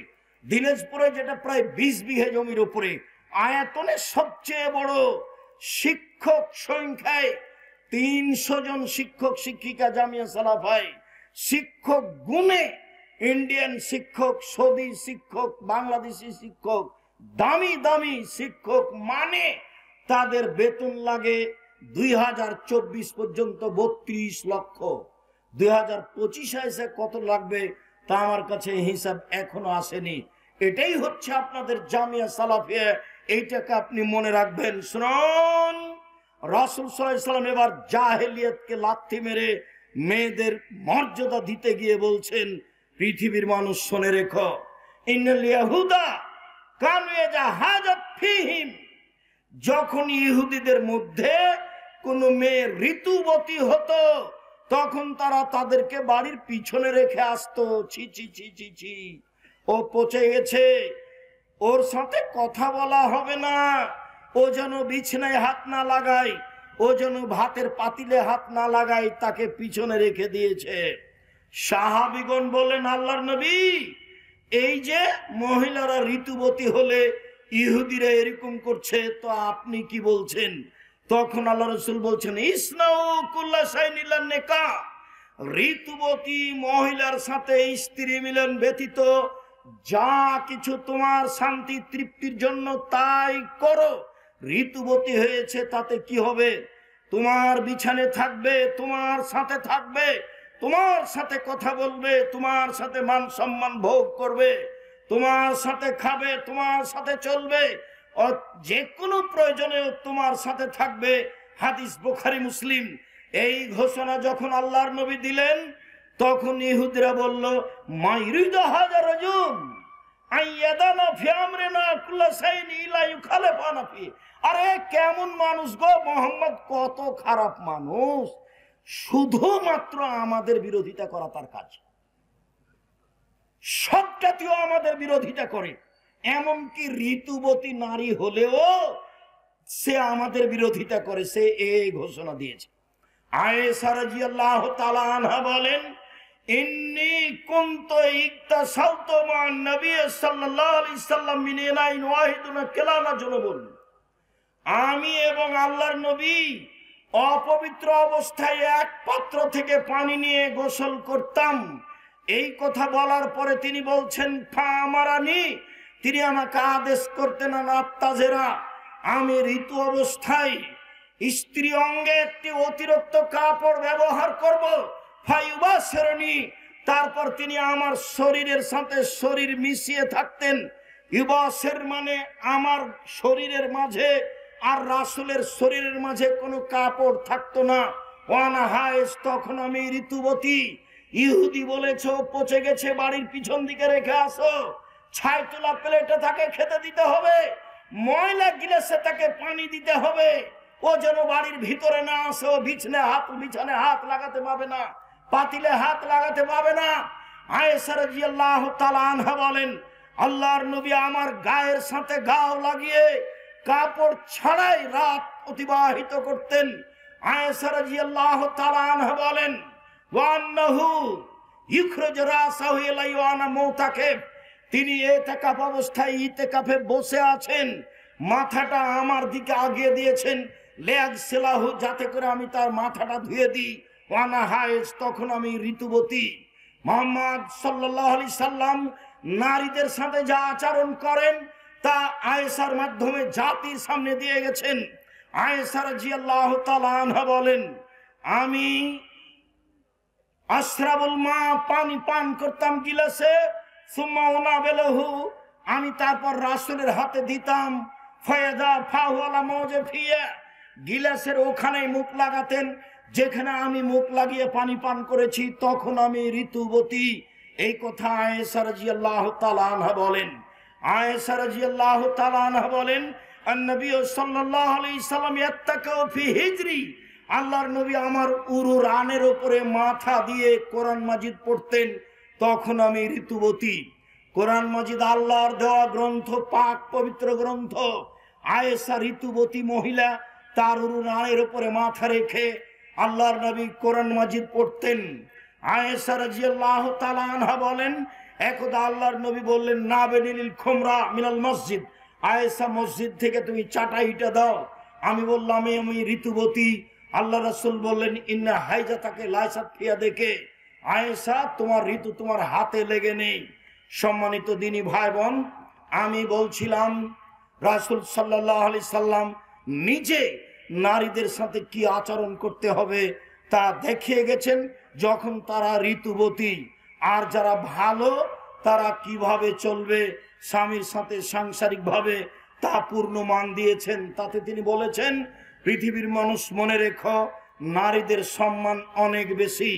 দিনাজপুরে যেটা প্রায় 20 বিঘা জমির উপরে। আয়তনে সবচেয়ে বড়, শিক্ষক সংখ্যায় 300 জন শিক্ষক শিক্ষিকা জামিয়া সালাফায়। শিক্ষক গুণে ইন্ডিয়ান শিক্ষক, সৌদি শিক্ষক, বাংলাদেশি শিক্ষক, দামি দামি শিক্ষক, মানে তাদের বেতন লাগে 2024 পর্যন্ত 32 লক্ষ। 2025 এসে কত লাগবে তা আমার কাছে হিসাব এখনো আসেনি। এটাই হচ্ছে আপনাদের জামিয়া সালাফিয়া। এইটাকে আপনি মনে রাখবেন। শুনুন, রাসূল সাল্লাল্লাহু আলাইহি ওয়াসাল্লাম এবার জাহেলিয়াতকে লাথি মেরে মেয়েদের মর্যাদা দিতে গিয়ে বলছেন, পৃথিবীর মানুষ শুনে রেখো, ইন্নাল ইয়াহুদা কানু ইয়াজাহাজাত ফীহিম, যখন ইহুদিদের মধ্যে কোন মেয়ে ঋতুবতী হতো তখন তারা তাদেরকে বাড়ির পিছনে রেখে আসতো। ছি ছি ছি ছি ছি, ও পচে গেছে, ওর সাথে কথা বলা হবে না, ও যেন বিছানায় হাত না লাগায়, ও যেন ভাতের পাতিলে হাত না লাগায়, তাকে পিছনে রেখে দিয়েছে। সাহাবীগণ বলেন, আল্লাহর নবী, এই যে মহিলারা ঋতুবতী হলে ইহুদিরা এরকম করছে, তো আপনি কি বলছেন? তখন আল্লাহ রাসূল বলছেন, ইসনাউ কুল্লা শাইইন ইল্লা নিকাহ, ঋতুবতী মহিলার সাথে স্ত্রী মিলন ব্যতীত যা কিছু তোমার শান্তি তৃপ্তির জন্য তাই করো। ঋতুবতী হয়েছে তাতে কি হবে? তোমার বিছানে থাকবে, তোমার সাথে থাকবে, তোমার সাথে কথা বলবে, তোমার সাথে মান সম্মান ভোগ করবে, তোমার সাথে খাবে, তোমার সাথে চলবে, যে কোনো প্রয়োজনে তোমার সাথে থাকবে। হাদিস বুখারী মুসলিম। এই ঘোষণা যখন আল্লাহর নবী দিলেন, তখন ইহুদিরা বলল, মা ইরিদু হাযার রাজুল আইয়াদানা ফি আমরিনা কুল্লা শাইইন ইলা ইউখালিফানা ফি। আরে কেমন মানুষ গো মোহাম্মদ, কত খারাপ মানুষ, শুধুমাত্র আমাদের বিরোধিতা করা তার কাজ। সব জাতীয় আমাদের বিরোধিতা করে, এমনকি ঋতুবতী নারী হলেও সে আমাদের বিরোধিতা করে। সে এই ঘোষণা দিয়েছে। আয়েশা রাদিয়াল্লাহু তাআলা আনহা বলেন, ইন্নী কুনতু ইকতাসালতু মান নবী সাল্লাল্লাহু আলাইহি সাল্লাম মিন ইনাইন ওয়াহিদুন কালানা জুনুবুন। আমি এবং আল্লাহর নবী অপবিত্র অবস্থায় এক পাত্র থেকে পানি নিয়ে গোসল করতাম। এই কথা বলার পরে তিনি বলছেন, ফা আমারানি, তিনি আমাকে আদেশ করতেন, আত্তাজেরা, আমি ঋতু অবস্থায় স্ত্রী অঙ্গে একটি অতিরিক্ত কাপড় ব্যবহার করব। ফায়ুবাসিরনি, তারপর তিনি আমার শরীরের সাথে শরীর মিশিয়ে থাকতেন। ইউবাসির মানে আমার শরীরের মাঝে আর রাসূলের শরীরের মাঝে কোনো কাপড় থাকতো না। ওয়ানা হায়েস, তখন আমি ঋতুবতী। ইহুদি বলেছ পচে গেছে, বাড়ির পিছন দিকে রেখে আসো, ছাই তোলা প্লেটে তাকে খেতে দিতে হবে, ময়লা গিলাসে তাকে পানি দিতে হবে, ও যেন বাড়ির ভিতরে না আসে। ও বিছানে হাত লাগাতে পাবে না, পাতিলে হাত লাগাতে পাবে না। আয়েশা রাদিয়াল্লাহু তাআলা আনহা বলেন, আল্লাহর নবী আমার গায়ের সাথে গাও লাগিয়ে কাপড় ছাড়াই রাত অতিবাহিত করতেন। আয়েশা রাদিয়াল্লাহু তাআলা আনহা বলেন, ওয়ান্নাহু ইখরাজ রাসাহু ইলাইহি ওয়া আনা মুতাকিফ, তিনি ইতিকাফ অবস্থায় ইতিকাফে বসে আছেন, মাথাটা আমার দিকে আগিয়ে দিয়েছেন, লিয়াগসিলাহু, যাতে করে আমি তার মাথাটা ধুয়ে দিই। ওয়ানা হায়েজ, তখন আমি ঋতুবতী। মুহাম্মদ সাল্লাল্লাহু আলাইহি সাল্লাম নারীদের সাথে যা আচরণ করেন তা আয়েশার মাধ্যমে জাতির সামনে দিয়ে গেছেন। আয়েশা রাদিয়াল্লাহু তাআলা আনহা বলেন, আমি আশরাবুল মা, পানি পান করতাম গিলাসে, সুম্মা উনাবিলহু, আমি তারপর রাসূলের হাতে দিতাম। ফায়াদা ফাহু আলা মাওজিফিয়া, গিলাসের ওখানে মুখ লাগাতেন যেখানে আমি মুখ লাগিয়ে পানি পান করেছি, তখন আমি ঋতুবতী। এই কথা আয়েশা রাদিয়াল্লাহু তাআলা আনহা বলেন। আয়েশা রাদিয়াল্লাহু তাআলা আনহা বলেন, আন-নবী সাল্লাল্লাহু আলাইহি সাল্লাম ইয়াত্তাকাউ ফি হিজরি, আল্লাহর নবী আমার উরু রানের উপরে মাথা দিয়ে কোরআন মাজিদ পড়তেন, তখন আমি ঋতুবতী। কোরআন মাজিদ আল্লাহর দেওয়া গ্রন্থ, পাক পবিত্র গ্রন্থ। আয়েশা ঋতুবতী মহিলা, তার উরু রানের উপরে মাথা রেখে আল্লাহর নবী কোরআন মাজিদ পড়তেন। আয়েশা রাদিয়াল্লাহু তাআলা আনহা বলেন, একদা আল্লাহর নবী বললেন, নাবেনিল খুমরা মিনাল মসজিদ, আয়েশা মসজিদ থেকে তুমি চাটাইটা দাও। আমি বললাম, আমি ঋতুবতী। আল্লাহ রাসূল বললেন, ইন্না হাইজাতাকে লাইসাত ফিয়া, দেখে আয়েশা, তোমার ঋতু তোমার হাতে লেগে নেই। সম্মানিত দিনী ভাই বোন, আমি বলছিলাম রাসূল সাল্লাল্লাহু আলাইহি সাল্লাম নিজে নারীদের সাথে কি আচরণ করতে হবে তা দেখিয়ে গেছেন যখন তারা ঋতুবতী। আর যারা ভালো তারা কিভাবে চলবে স্বামীর সাথে সাংসারিকভাবে তা পূর্ণ মান দিয়েছেন। তাতে তিনি বলেছেন, পৃথিবীর মানুষ মনে রেখো, নারীদের সম্মান অনেক বেশি।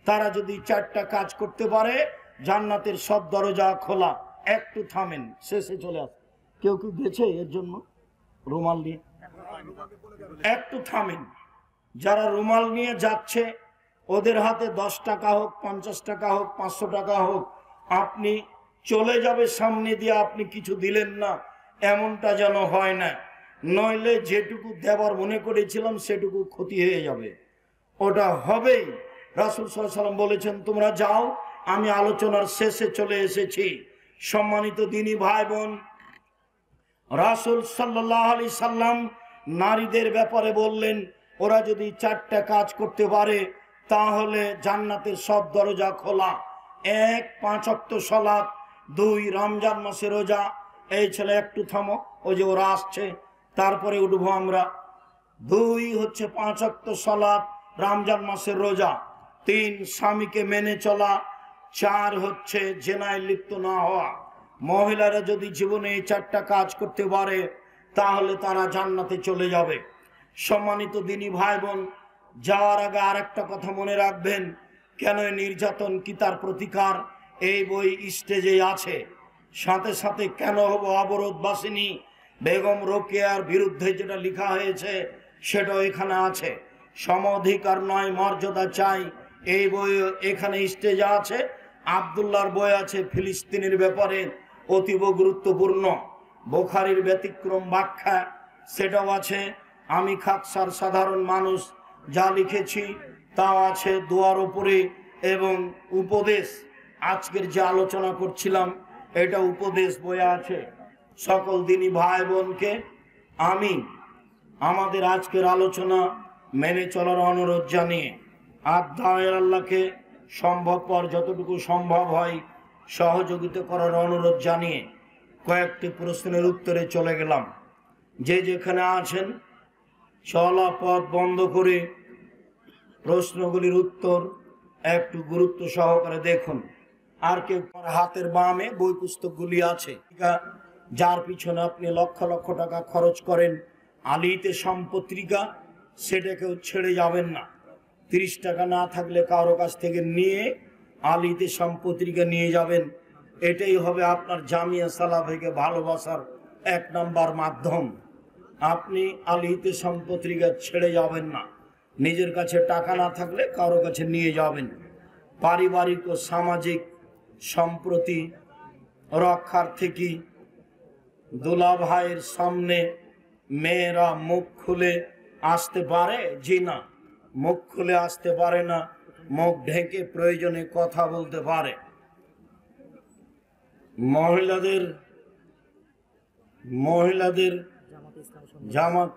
তারা যদি 4টা কাজ করতে পারে, জান্নাতের সব দরজা খোলা। একটু থামেন, শেষে চলে আসে। কেউ কি গেছে এর জন্য রুমাল নিয়ে? একটু থামেন। যারা রুমাল নিয়ে যাচ্ছে ওদের হাতে 10 টাকা হোক, 50 টাকা হোক, 500 টাকা হোক, আপনি চলে যাবে সামনে দিয়ে, আপনি কিছু দিলেন না, এমনটা যেন হয় না। নইলে যেটুকু দেবার মনে করেছিলাম সেটুকু ক্ষতি হয়ে যাবে, ওটা হবেই। রাসূল সাল্লাল্লাহু আলাইহি সাল্লাম বলেছেন, তোমরা যাও, আমি আলোচনার শেষে চলে এসেছি। সম্মানিত দিনী ভাই বোন, রাসূল সাল্লাল্লাহু আলাইহি সাল্লাম নারীদের ব্যাপারে বললেন, ওরা যদি 4টা কাজ করতে পারে তাহলে জান্নাতের সব দরজা খোলা। 1, 5 ওয়াক্ত সালাত, 2 রমজান মাসে রোজা। এই ছেলে একটু থামো, ওই যে ওরা আসছে, তারপরে উঠবো আমরা। 2 হচ্ছে 5 ওয়াক্ত সালাত, রমজান মাসের রোজা। 3 স্বামীকে মেনে চলা। 4 হচ্ছে জেনায় লিপ্ত না হওয়া। মহিলারা যদি জীবনে এই 4টা কাজ করতে পারে তাহলে তারা জান্নাতে চলে যাবে। সম্মানিত দিনী ভাই বোন, যাওয়ার আগে আর একটা কথা মনে রাখবেন, কেন নির্যাতন কি তার প্রতিকার এই বই স্টেজে আছে। সাথে সাথে কেন হব অবরোধ বাসিনী বেগম রোকেয়ার বিরুদ্ধে যেটা লেখা হয়েছে সেটাও এখানে আছে। সম অধিকার নয় মর্যাদা চাই, এই বই এখানে স্টেজে আছে। আব্দুল্লাহর বই আছে ফিলিস্তিনের ব্যাপারে, অতীব গুরুত্বপূর্ণ। বুখারীর ব্যতিক্রম ব্যাখ্যা, সেটাও আছে। আমি খাকসার সাধারণ মানুষ যা লিখেছি তাও আছে দোয়ার উপরে, এবং উপদেশ, আজকের যে আলোচনা করছিলাম এটা উপদেশ বইয়ে আছে। সকল দিনী ভাই বোনকে আমি আমাদের আজকের আলোচনা মেনে চলার অনুরোধ জানিয়ে আল্লাহ আল্লাহকে সম্ভবপর যতটুকু সম্ভব হয় সহযোগিতা করার অনুরোধ জানিয়ে কয়েকটি প্রশ্নের উত্তরে চলে গেলাম। যে যেখানে আছেন চলা পথ বন্ধ করে প্রশ্নগুলির উত্তর একটু গুরুত্ব সহকারে দেখুন। আর কেউ হাতের বামে বই পুস্তকগুলি আছে, যার পিছনে আপনি লক্ষ লক্ষ টাকা খরচ করেন আলিতে সম্পত্রিকা, সেটাকেও ছেড়ে যাবেন না। 30 টাকা না থাকলে কারো কাছ থেকে নিয়ে আলিতে সম্পত্রিকা নিয়ে যাবেন। এটাই হবে আপনার জামিয়া সালাফিকে ভালোবাসার 1 নম্বর মাধ্যম। আপনি আলিতে সম্পত্রিকা ছেড়ে যাবেন না। নিজের কাছে টাকা না থাকলে কারো কাছে নিয়ে যাবেন। পারিবারিক ও সামাজিক সম্প্রতি রক্ষার থেকে দুলা ভাইয়ের সামনে মেয়েরা মুখ খুলে আসতে পারে? জি না, মুখ খুলে আসতে পারে না, মুখ ঢেকে প্রয়োজনে কথা বলতে পারে। মহিলাদের জামাত,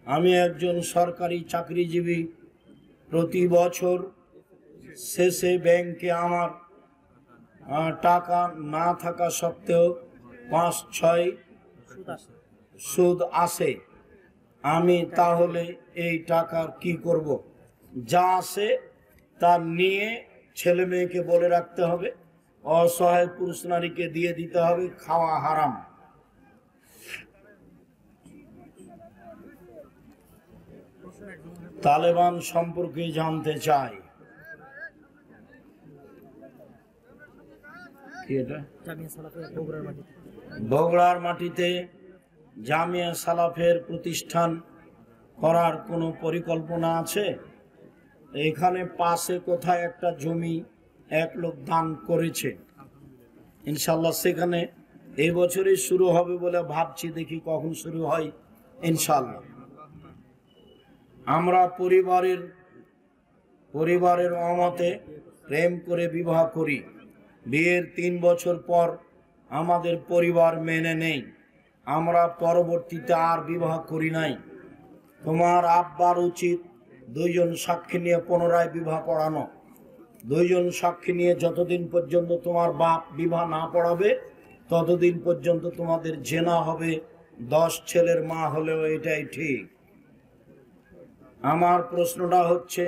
আমি একজন সরকারি চাকরিজীবী। প্রতি বছর শেষে ব্যাংকে আমার টাকা না থাকা সত্ত্বেও 5-6 সুদ আসে। আমি তাহলে এই টাকার কি করব? যা আসে তা নিয়ে ছেলে মেয়েকে বলে রাখতে হবে, অসহায় পুরুষ নারীকে দিয়ে দিতে হবে, খাওয়া হারাম। তালেবান সম্পর্কে জানতে চাই। বগুড়ার মাটিতে জামিয়া সালাফের প্রতিষ্ঠান করার কোনো পরিকল্পনা আছে? এখানে পাশে কোথায় একটা জমি এক লোক দান করেছে, ইনশাল্লাহ সেখানে এই বছরই শুরু হবে বলে ভাবছি, দেখি কখন শুরু হয় ইনশাল্লাহ। আমরা পরিবারের অমতে প্রেম করে বিবাহ করি। বিয়ের 3 বছর পর আমাদের পরিবার মেনে নেই, আমরা পরবর্তীতে আর বিবাহ করি নাই। তোমার আব্বার উচিত 2 জন সাক্ষী নিয়ে পুনরায় বিবাহ পড়ানো। 2 জন সাক্ষী নিয়ে যতদিন পর্যন্ত তোমার বাপ বিবাহ না পড়াবে ততদিন পর্যন্ত তোমাদের জেনা হবে। 10 ছেলের মা হলেও এটাই ঠিক। আমার প্রশ্নটা হচ্ছে,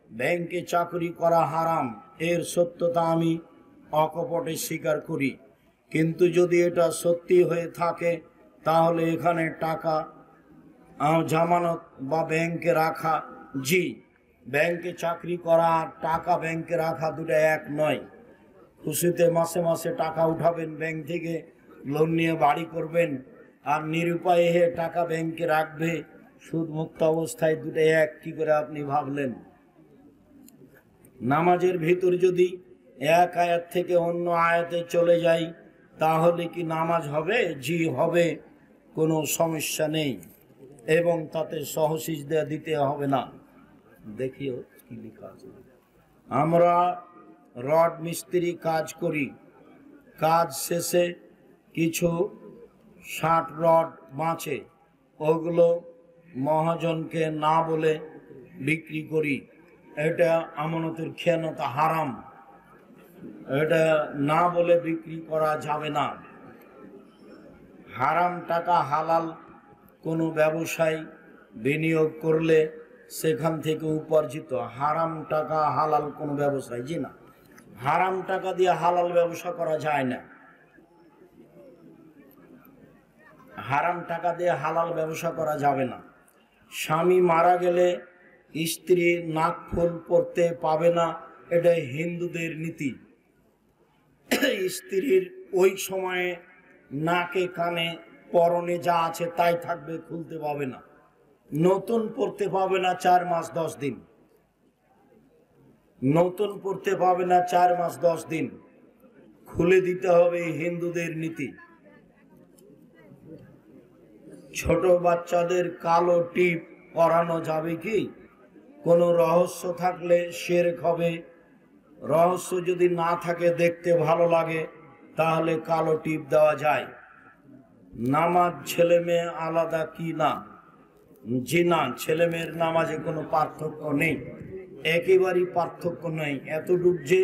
ব্যাংকে চাকরি করা হারাম, এর সত্যতা আমি অকপটে স্বীকার করি, কিন্তু যদি এটা সত্যি হয়ে থাকে তাহলে এখানে টাকা জামানত বা ব্যাংকে রাখা, জি, ব্যাংকে চাকরি করা আর টাকা ব্যাংকে রাখা দুটো এক নয়। খুশিতে মাসে মাসে টাকা উঠাবেন ব্যাংক থেকে, লোন নিয়ে বাড়ি করবেন, আর নিরুপায়ে টাকা ব্যাংকে রাখবে সুদ মুক্ত অবস্থায়, দুটো এক কি করে আপনি ভাবলেন? নামাজের ভিতর যদি এক আয়াত থেকে অন্য আয়াতে চলে যাই তাহলে কি নামাজ হবে? জি হবে, কোনো সমস্যা নেই, এবং তাতে সহসিজদা দিতে হবে না। দেখিও কি লেখা আছে। আমরা রড মিস্ত্রি কাজ করি, কাজ শেষে কিছু 60 রড বাঁচে, ওগুলো মহাজনকে না বলে বিক্রি করি। এটা আমানতের খেয়ানত, হারাম। এটা না বলে বিক্রি করা যাবে না। হারাম টাকা হালাল কোনো ব্যবসায় বিনিয়োগ করলে সেখান থেকে উপার্জিত। হারাম টাকা হালাল কোনো ব্যবসায়, জি না, হারাম টাকা দিয়ে হালাল ব্যবসা করা যায় না। হারাম টাকা দিয়ে হালাল ব্যবসা করা যাবে না। স্বামী মারা গেলে স্ত্রী নাকফুল পরতে পাবে না, এটা হিন্দুদের নীতি। স্ত্রীর ওই সময়ে নাকে কানে পরনে যা আছে তাই থাকবে, খুলতে পাবে না। নতুন পড়তে পাবে না 4 মাস 10 দিন, নতুন পড়তে পাবে না 4 মাস 10 দিন, খুলে দিতে হবে, হিন্দুদের নীতি। ছোট বাচ্চাদের কালো টিপ পরানো যাবে কি? কোনো রহস্য থাকলে শিরক হবে। রহস্য যদি না থাকে, দেখতে ভালো লাগে, তাহলে কালো টিপ দেওয়া যায়। নামাজ ছেলে মেয়ে আলাদা কি না? জি না, ছেলে মেয়ের নামাজে কোনো পার্থক্য নেই, একেবারেই পার্থক্য নেই। এতটুক যে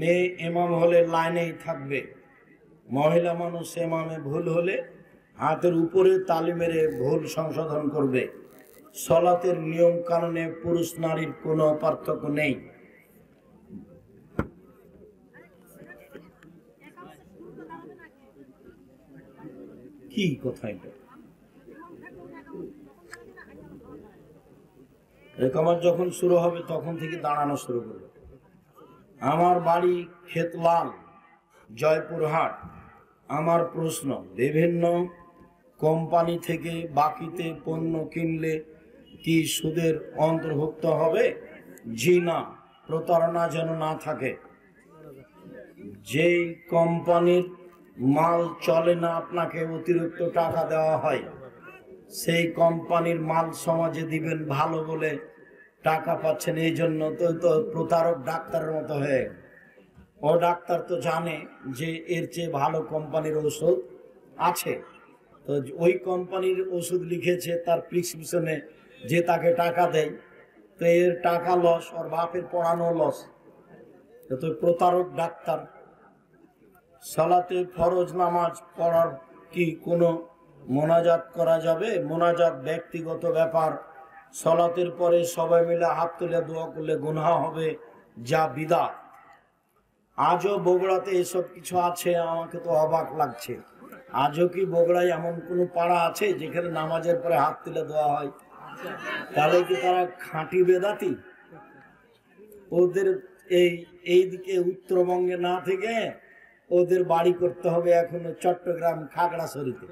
মেয়ে ইমাম হলে লাইনেই থাকবে, মহিলা মানুষ ইমামে ভুল হলে হাতের উপরে তালি মেরে ভুল সংশোধন করবে। সলাতের নিয়ম কানুনে পুরুষ নারীর কোনো পার্থক্য নেই। কি কথা এটা? একামত যখন শুরু হবে তখন থেকে দাঁড়ানো শুরু করবে। আমার বাড়ি খেতলাল, জয়পুরহাট। আমার প্রশ্ন, বিভিন্ন কোম্পানি থেকে বাকিতে পণ্য কিনলে কি সুদের অন্তর্ভুক্ত হবে? জি না, প্রতারণা যেন না থাকে। যেই কোম্পানির মাল চলে না, আপনাকে অতিরিক্ত টাকা দেওয়া হয়, সেই কোম্পানির মাল সমাজে দিবেন ভালো বলে টাকা পাচ্ছেন, এই জন্য তো প্রতারক ডাক্তারের মতো হয়ে। ও ডাক্তার তো জানে যে এর চেয়ে ভালো কোম্পানির ওষুধ আছে, তো ওই কোম্পানির ওষুধ লিখেছে, তার প্রেসক্রিপশনে যে তাকে টাকা দেয়, তো এর টাকা লস, ওর বাপের পড়ানো লস, তো প্রতারক ডাক্তার। সালাতে ফরজ নামাজ পড়ার কি কোনো মোনাজাত করা যাবে? মোনাজাত ব্যক্তিগত ব্যাপার। সালাতের পরে সবাই মিলে হাত তুলে দোয়া করলে গুনাহ হবে, যা বিদআত। আজও বগুড়াতে এসব কিছু আছে, আমাকে তো অবাক লাগছে। আজও কি বগুড়ায় এমন কোনো পাড়া আছে যেখানে নামাজের পরে হাত তুলে দেওয়া হয়? তাহলে কি তারা খাঁটি বেদাতি? ওদের এই দিকে উত্তরবঙ্গে না থেকে ওদের বাড়ি করতে হবে এখনো চট্টগ্রাম খাগড়াছড়িতে,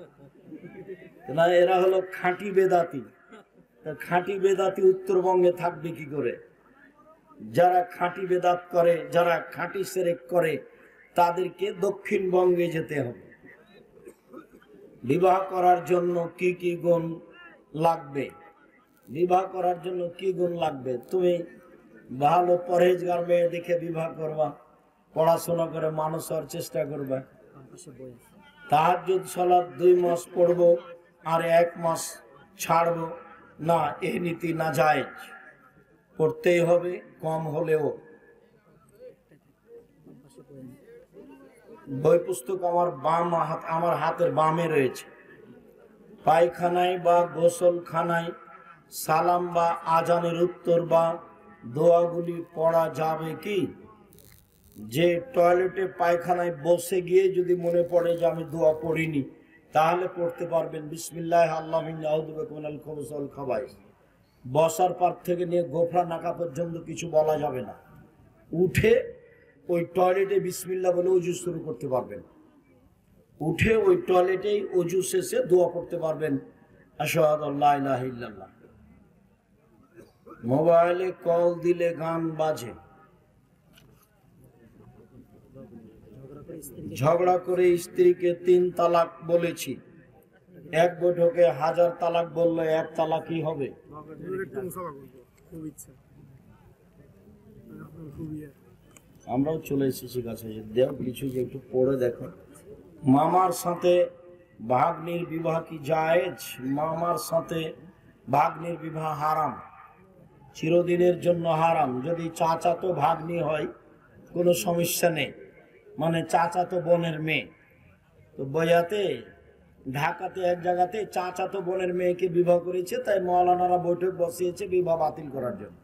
না? এরা হলো খাঁটি বেদাতি। খাঁটি বেদাতি উত্তরবঙ্গে থাকবে কি করে? যারা খাঁটি বেদাত করে, যারা খাঁটি শিরক করে, তাদেরকে দক্ষিণবঙ্গে যেতে হবে। বিবাহ করার জন্য কি কি গুণ লাগবে? বিবাহ করার জন্য কি গুণ লাগবে? তুমি ভালো পরহেজগার মেয়ে দেখে বিবাহ করবা, পড়াশোনা করে মানুষ হওয়ার চেষ্টা করবা। তাহাজ্জুদ সালাত 2 মাস পড়বো আর 1 মাস ছাড়বো না, এই নীতি না জায়েজ। পড়তেই হবে, কম হলেও। বই পুস্তক আমার হাতের বামে রয়েছে। পায়খানায় বা গোসলখানায় সালাম বা আজানের উত্তর বা দোয়াগুলি পড়া যাবে কি? যে টয়লেটে পায়খানায় বসে গিয়ে যদি মনে পড়ে যে আমি দোয়া পড়িনি, তাহলে পড়তে পারবেন বিসমিল্লাহ আল্লাহুম্মা আউযু বিকা মিনাল খুবুসি ওয়াল খাবাইস। বসার পর থেকে নিয়ে গোফরা নাকা পর্যন্ত কিছু বলা যাবে না। উঠে ওই টয়লেটে বিসমিল্লাহ বলে ওযু শুরু করতে পারবেন। উঠে ওই টয়লেটেই ওযু শেষে দোয়া পড়তে পারবেন, আশহাদু আল্লা ইলাহা ইল্লাল্লাহ। মোবাইলে কল দিলে গান বাজে, ঝগড়া করে স্ত্রীকে 3 তালাক বলেছি, এক বৈঠকে 1000 তালাক বললে 1 তালাকই হবে। আমরাও চলে এসেছি কাছে, দেও কিছু যে একটু পড়ে দেখো। মামার সাথে ভাগ্নির বিবাহ কি জায়েজ? মামার সাথে ভাগ্নির বিবাহ হারাম, চিরদিনের জন্য হারাম। যদি চাচাতো ভাগ্নি হয় কোনো সমস্যা নেই, মানে চাচাতো বোনের মেয়ে। তো বয়াতে ঢাকাতে এক জায়গাতে চাচাতো বোনের মেয়েকে বিবাহ করেছে, তাই মৌলানারা বৈঠক বসিয়েছে বিবাহ বাতিল করার জন্য।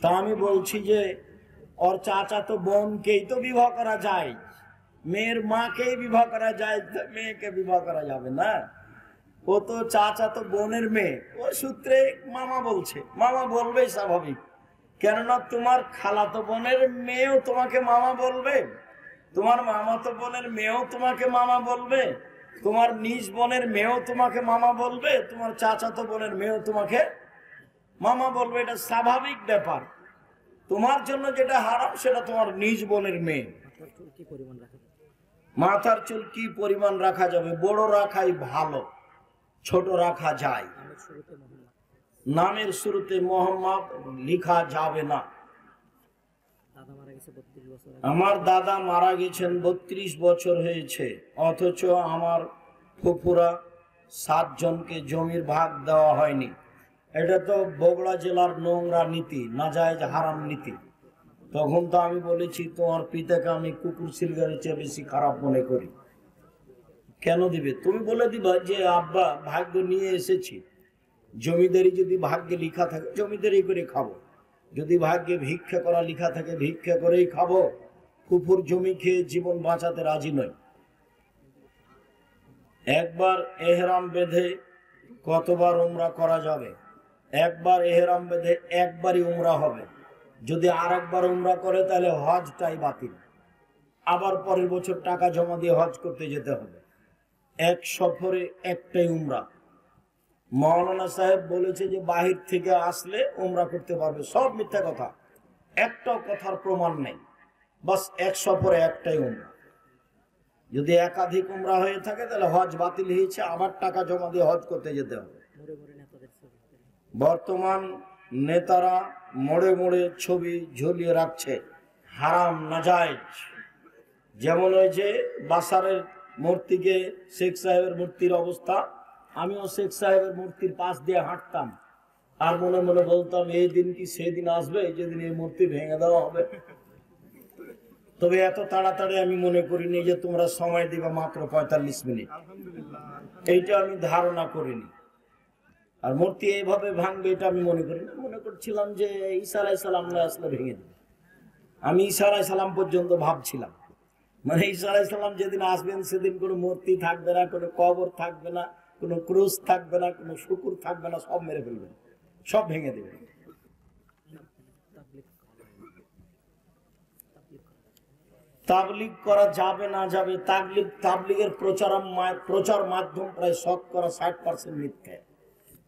তা আমি বলছি যে ওর চাচাতো বোনকেই তো বিবাহ করা যায়, মেয়ের মাকেই বিবাহ করা যায়, মেয়েকে বিবাহ করা যাবে না? ও তো চাচাতো বোনের মেয়ে, ও সূত্রে মামা বলছে, মামা বলবেই স্বাভাবিক। কেননা তোমার খালাতো বোনের মেয়েও তোমাকে মামা বলবে, তোমার মামাতো বোনের মেয়েও তোমাকে মামা বলবে, তোমার নিজ বোনের মেয়েও তোমাকে মামা বলবে, তোমার চাচাতো বোনের মেয়েও তোমাকে মামা বলবে। এটা স্বাভাবিক ব্যাপার। তোমার জন্য যেটা হারাম সেটা তোমার নিজ বোনের মেয়ে। মাথার চুল কি পরিমাণ রাখা যাবে? বড় রাখাই ভালো, ছোট রাখা যায়। নামের শুরুতে মোহাম্মদ লেখা যাবে না। আমার দাদা মারা গেছেন 32 বছর হয়েছে, অথচ আমার ফুফুরা 7 জনকে জমির ভাগ দেওয়া হয়নি। এটা তো বগুড়া জেলার নোংরা নীতি, নাজায়েজ হারাম নীতি। তখন তো আমি বলেছি তোমার পিতাকে আমি কুকুর সিলগারের চেয়ে বেশি খারাপ মনে করি। কেন দিবে? তুমি বলে দিবা যে আব্বা ভাগ্য নিয়ে এসেছি, জমিদারি যদি ভাগ্যে লেখা থাকে জমিদারি করে খাবো, যদি ভাগ্যে ভিক্ষা করা লেখা থাকে ভিক্ষা করেই খাবো। ফুফুর জমি খেয়ে জীবন বাঁচাতে রাজি নয়। একবার এহরাম বেঁধে কতবার উমরা করা যাবে? একবার এহরাম বেঁধে একবারই উমরা হবে। যদি আর একবার উমরা করে তাহলে হজটাই বাতিল, আবার পরের বছর টাকা জমা দিয়ে হজ করতে যেতে হবে। এক সফরে একটাই উমরা। মৌলানা সাহেব বলেছে যে বাহির থেকে আসলে উমরা করতে পারবে, সব মিথ্যা কথা, একটাও কথার প্রমাণ নেই। বাস এক সফরে একটাই উমরা। যদি একাধিক উমরা হয়ে থাকে তাহলে হজ বাতিল হয়েছে, আবার টাকা জমা দিয়ে হজ করতে যেতে হবে। বর্তমান নেতারা মোড়ে মোড়ে ছবি ঝুলিয়ে রাখছে, হারাম নাজায়েজ। যেমন ওই যে বাসারের মূর্তিকে শেখ সাহেবের মূর্তির অবস্থা, আমিও শেখ সাহেবের মূর্তির পাশ দিয়ে হাঁটতাম আর মনে মনে বলতাম এই দিন কি সেদিন আসবে যেদিন এই মূর্তি ভেঙে দেওয়া হবে। তবে এত তাড়াতাড়ি আমি মনে করিনি যে তোমরা সময় দিবা মাত্র 45 মিনিট, এইটা আমি ধারণা করিনি। আর মূর্তি এইভাবে ভাঙবে এটা আমি মনে করিনি। মনে করছিলাম যে ঈসা আলাইহিস সালাম আসলে ভেঙে দেবে। আমি ঈসা আলাইহিস সালাম পর্যন্ত ভাবছিলাম, মানে ঈসা আলাইহিস সালাম যেদিন আসবেন সেদিন কোনো মূর্তি থাকবে না, কোনো কবর থাকবে না, কোনো ক্রুশ থাকবে না, কোনো শুকুর থাকবে না, সব মেরে ফেলবেন, সব ভেঙে দেবে। তাবলীগ করা যাবে না যাবে? তাবলীগের প্রচার মাধ্যম প্রায় 60% মিথ্যা।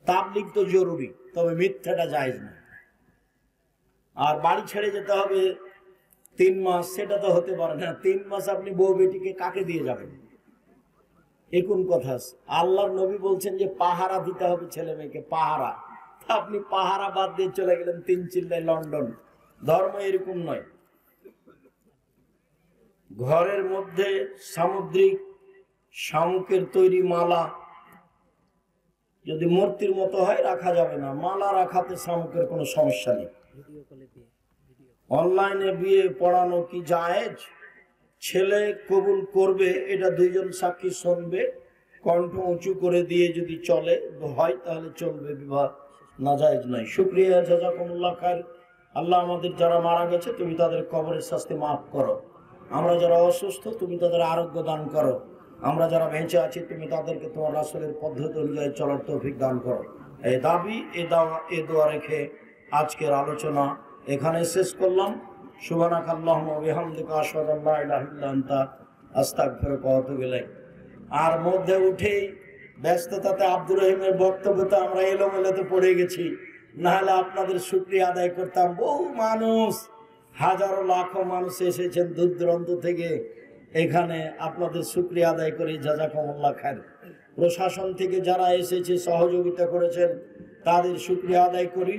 তাবলীগ তো জরুরি, তবে মিথ্যাটা জায়েজ না। আর বাড়ি ছেড়ে যেতে হবে 3 মাস, সেটা তো হতে পারে না। 3 মাস আপনি বউ বেটিকে কাকে দিয়ে যাবেন? এই কোন কথা? আল্লাহর নবী বলছেন যে পাহারা দিতে হবে ছেলে মেয়েকে, পাহারা। আপনি পাহারা বাদ দিয়ে চলে গেলেন 3 চিল্লায় লন্ডন। ধর্ম এরকম নয়। ঘরের মধ্যে সামুদ্রিক শামুকের তৈরি মালা যদি মূর্তির মতো হয় রাখা যাবে না, মালা রাখাতে শামুকের কোনো সমস্যা নেই। অনলাইনে বিয়ে পড়ানো কি জায়েজ? ছেলে কবুল করবে এটা 2 জন সাক্ষী শুনবে, কণ্ঠ উঁচু করে দিয়ে যদি চলে হয় তাহলে চলবে, বিবাহ নাজায়েজ নয়। শুকরিয়া, জাযাকুমুল্লাহ খায়র। আল্লাহ আমাদের যারা মারা গেছে তুমি তাদের কবরের শাস্তি মাফ করো। আমরা যারা অসুস্থ তুমি তাদের আরোগ্য দান করো। আমরা যারা বেঁচে আছি তুমি তাদেরকে তোমার রাসূলের পদ্ধতি অনুযায়ী চলার তৌফিক দান করো। এই দাবি এ দোয়া রেখে আজকের আলোচনা এখানে শেষ করলাম। সুবহানাকাল্লাহুম্মা ওয়া বিহামদিকা আশহাদু আল্লা ইলাহা ইল্লা আনতা আস্তাগফিরুকা ওয়া আতুবু ইলাইক। আর মধ্যে উঠেই ব্যস্ততাতে আব্দুর রহিমের বক্তব্যতে আমরা এলোমেলোতে পড়ে গেছি, নাহলে আপনাদের শুকরিয়া আদায় করতাম। বহু মানুষ, হাজারো লাখো মানুষ এসেছেন দূর দূরান্ত থেকে, এখানে আপনাদের শুকরিয়া আদায় করি, জাযাকুমুল্লাহ খায়ের। প্রশাসন থেকে যারা এসেছে সহযোগিতা করেছেন তাদের শুকরিয়া আদায় করি।